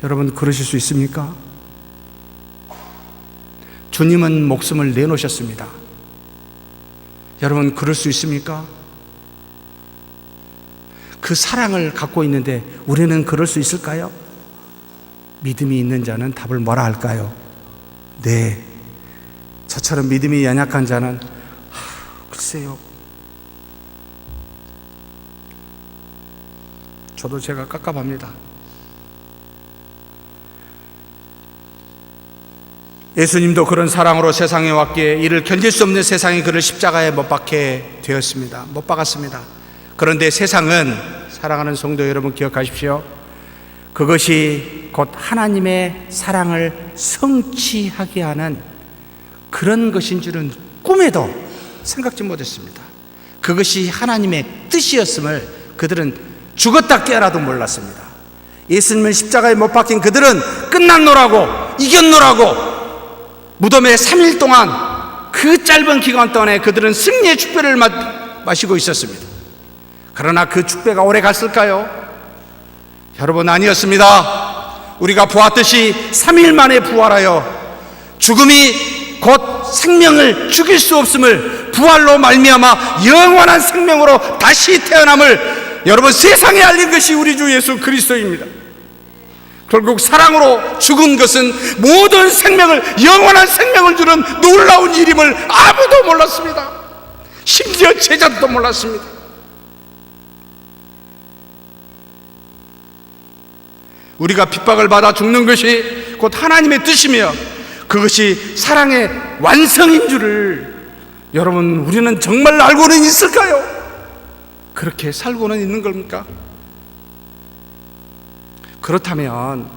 여러분 그러실 수 있습니까? 주님은 목숨을 내놓으셨습니다. 여러분 그럴 수 있습니까? 그 사랑을 갖고 있는데 우리는 그럴 수 있을까요? 믿음이 있는 자는 답을 뭐라 할까요? 네. 저처럼 믿음이 연약한 자는 글쎄요. 저도 제가 깝깝합니다. 예수님도 그런 사랑으로 세상에 왔기에 이를 견딜 수 없는 세상이 그를 십자가에 못 박게 되었습니다. 못 박았습니다. 그런데 세상은, 사랑하는 성도 여러분 기억하십시오. 그것이 곧 하나님의 사랑을 성취하게 하는 그런 것인 줄은 꿈에도 생각지 못했습니다. 그것이 하나님의 뜻이었음을 그들은 죽었다 깨어나도 몰랐습니다. 예수님은 십자가에 못 박힌 그들은 끝났노라고, 이겼노라고 무덤에 3일 동안, 그 짧은 기간 동안에 그들은 승리의 축배를 마시고 있었습니다. 그러나 그 축배가 오래 갔을까요? 여러분 아니었습니다. 우리가 보았듯이 3일 만에 부활하여 죽음이 곧 생명을 죽일 수 없음을, 부활로 말미암아 영원한 생명으로 다시 태어남을 여러분 세상에 알린 것이 우리 주 예수 그리스도입니다. 결국 사랑으로 죽은 것은 모든 생명을, 영원한 생명을 주는 놀라운 일임을 아무도 몰랐습니다. 심지어 제자도 몰랐습니다. 우리가 핍박을 받아 죽는 것이 곧 하나님의 뜻이며 그것이 사랑의 완성인 줄을 여러분 우리는 정말 알고는 있을까요? 그렇게 살고는 있는 겁니까? 그렇다면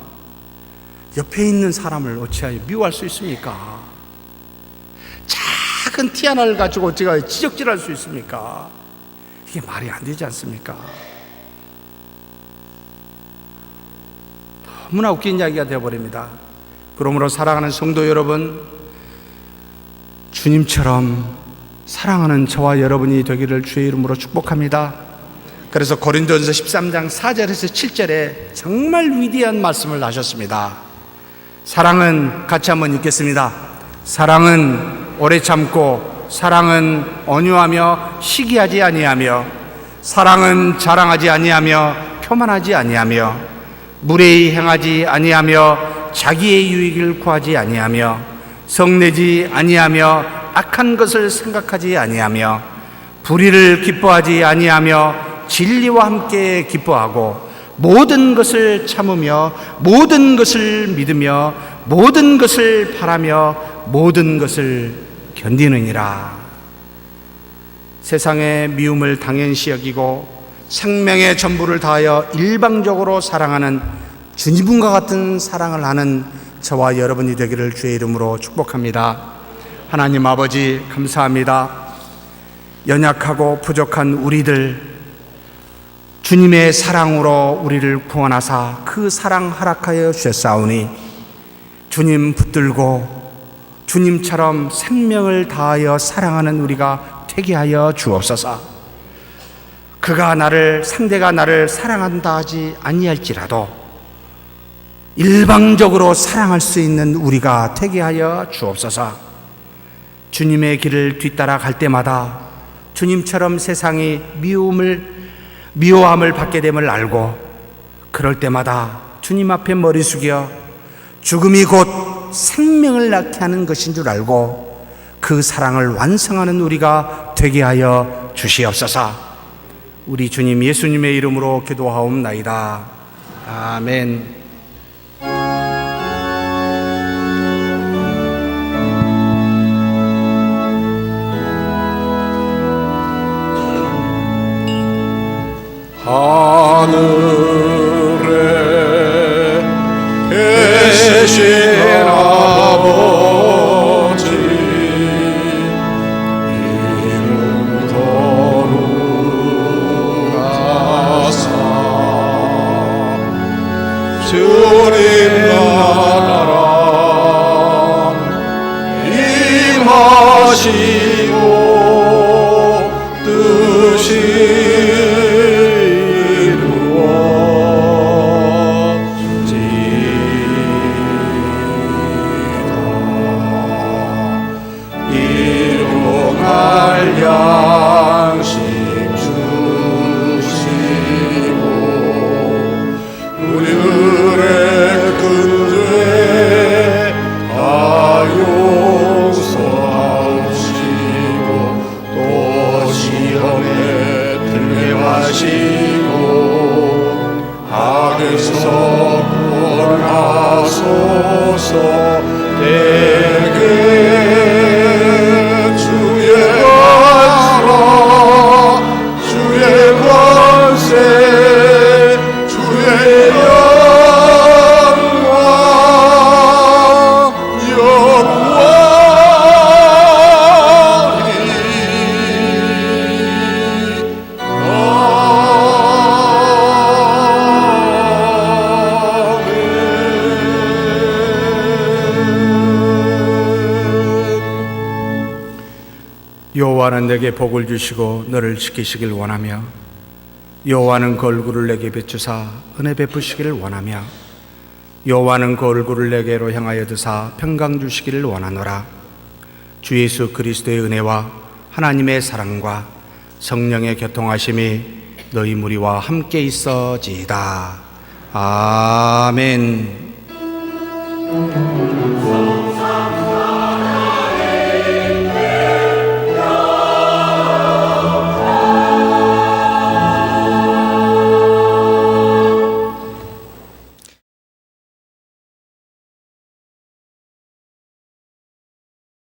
옆에 있는 사람을 어찌하여 미워할 수 있습니까? 작은 티 하나를 가지고 어찌하여 지적질할 수 있습니까? 이게 말이 안 되지 않습니까? 너무나 웃긴 이야기가 되어버립니다. 그러므로 사랑하는 성도 여러분, 주님처럼 사랑하는 저와 여러분이 되기를 주의 이름으로 축복합니다. 그래서 고린도전서 13장 4절에서 7절에 정말 위대한 말씀을 하셨습니다. 사랑은, 같이 한번 읽겠습니다. 사랑은 오래 참고, 사랑은 온유하며 시기하지 아니하며, 사랑은 자랑하지 아니하며 표만하지 아니하며, 무례히 행하지 아니하며 자기의 유익을 구하지 아니하며, 성내지 아니하며 악한 것을 생각하지 아니하며, 불의를 기뻐하지 아니하며 진리와 함께 기뻐하고, 모든 것을 참으며 모든 것을 믿으며 모든 것을 바라며 모든 것을 견디느니라. 세상의 미움을 당연시 여기고 생명의 전부를 다하여 일방적으로 사랑하는 주님과 같은 사랑을 하는 저와 여러분이 되기를 주의 이름으로 축복합니다. 하나님 아버지 감사합니다. 연약하고 부족한 우리들, 주님의 사랑으로 우리를 구원하사 그 사랑 허락하여 주셨사오니 주님 붙들고 주님처럼 생명을 다하여 사랑하는 우리가 되게 하여 주옵소서. 상대가 나를 사랑한다 하지 아니할지라도 일방적으로 사랑할 수 있는 우리가 되게 하여 주옵소서. 주님의 길을 뒤따라 갈 때마다 주님처럼 세상이 미워함을 받게 됨을 알고, 그럴 때마다 주님 앞에 머리 숙여 죽음이 곧 생명을 낳게 하는 것인 줄 알고 그 사랑을 완성하는 우리가 되게 하여 주시옵소서. 우리 주님 예수님의 이름으로 기도하옵나이다. 아멘. 하늘에 계신 아버지, 이름 거룩하사 주님 나라 임하시고 뜻이 양심 주시고 우리들의 근죄 다 용서하시고 또 시험에 들게 하시고 악에서 구원하소서. 대개 주의 권세 주의 영광 영원히 여호와는 내게 복을 주시고 너를 지키시길 원하며, 여호와는 그 얼굴을 내게 비추사 은혜 베푸시기를 원하며, 여호와는 그 얼굴을 내게로 향하여 드사 평강 주시기를 원하노라. 주 예수 그리스도의 은혜와 하나님의 사랑과 성령의 교통하심이 너희 무리와 함께 있어지이다. 아멘.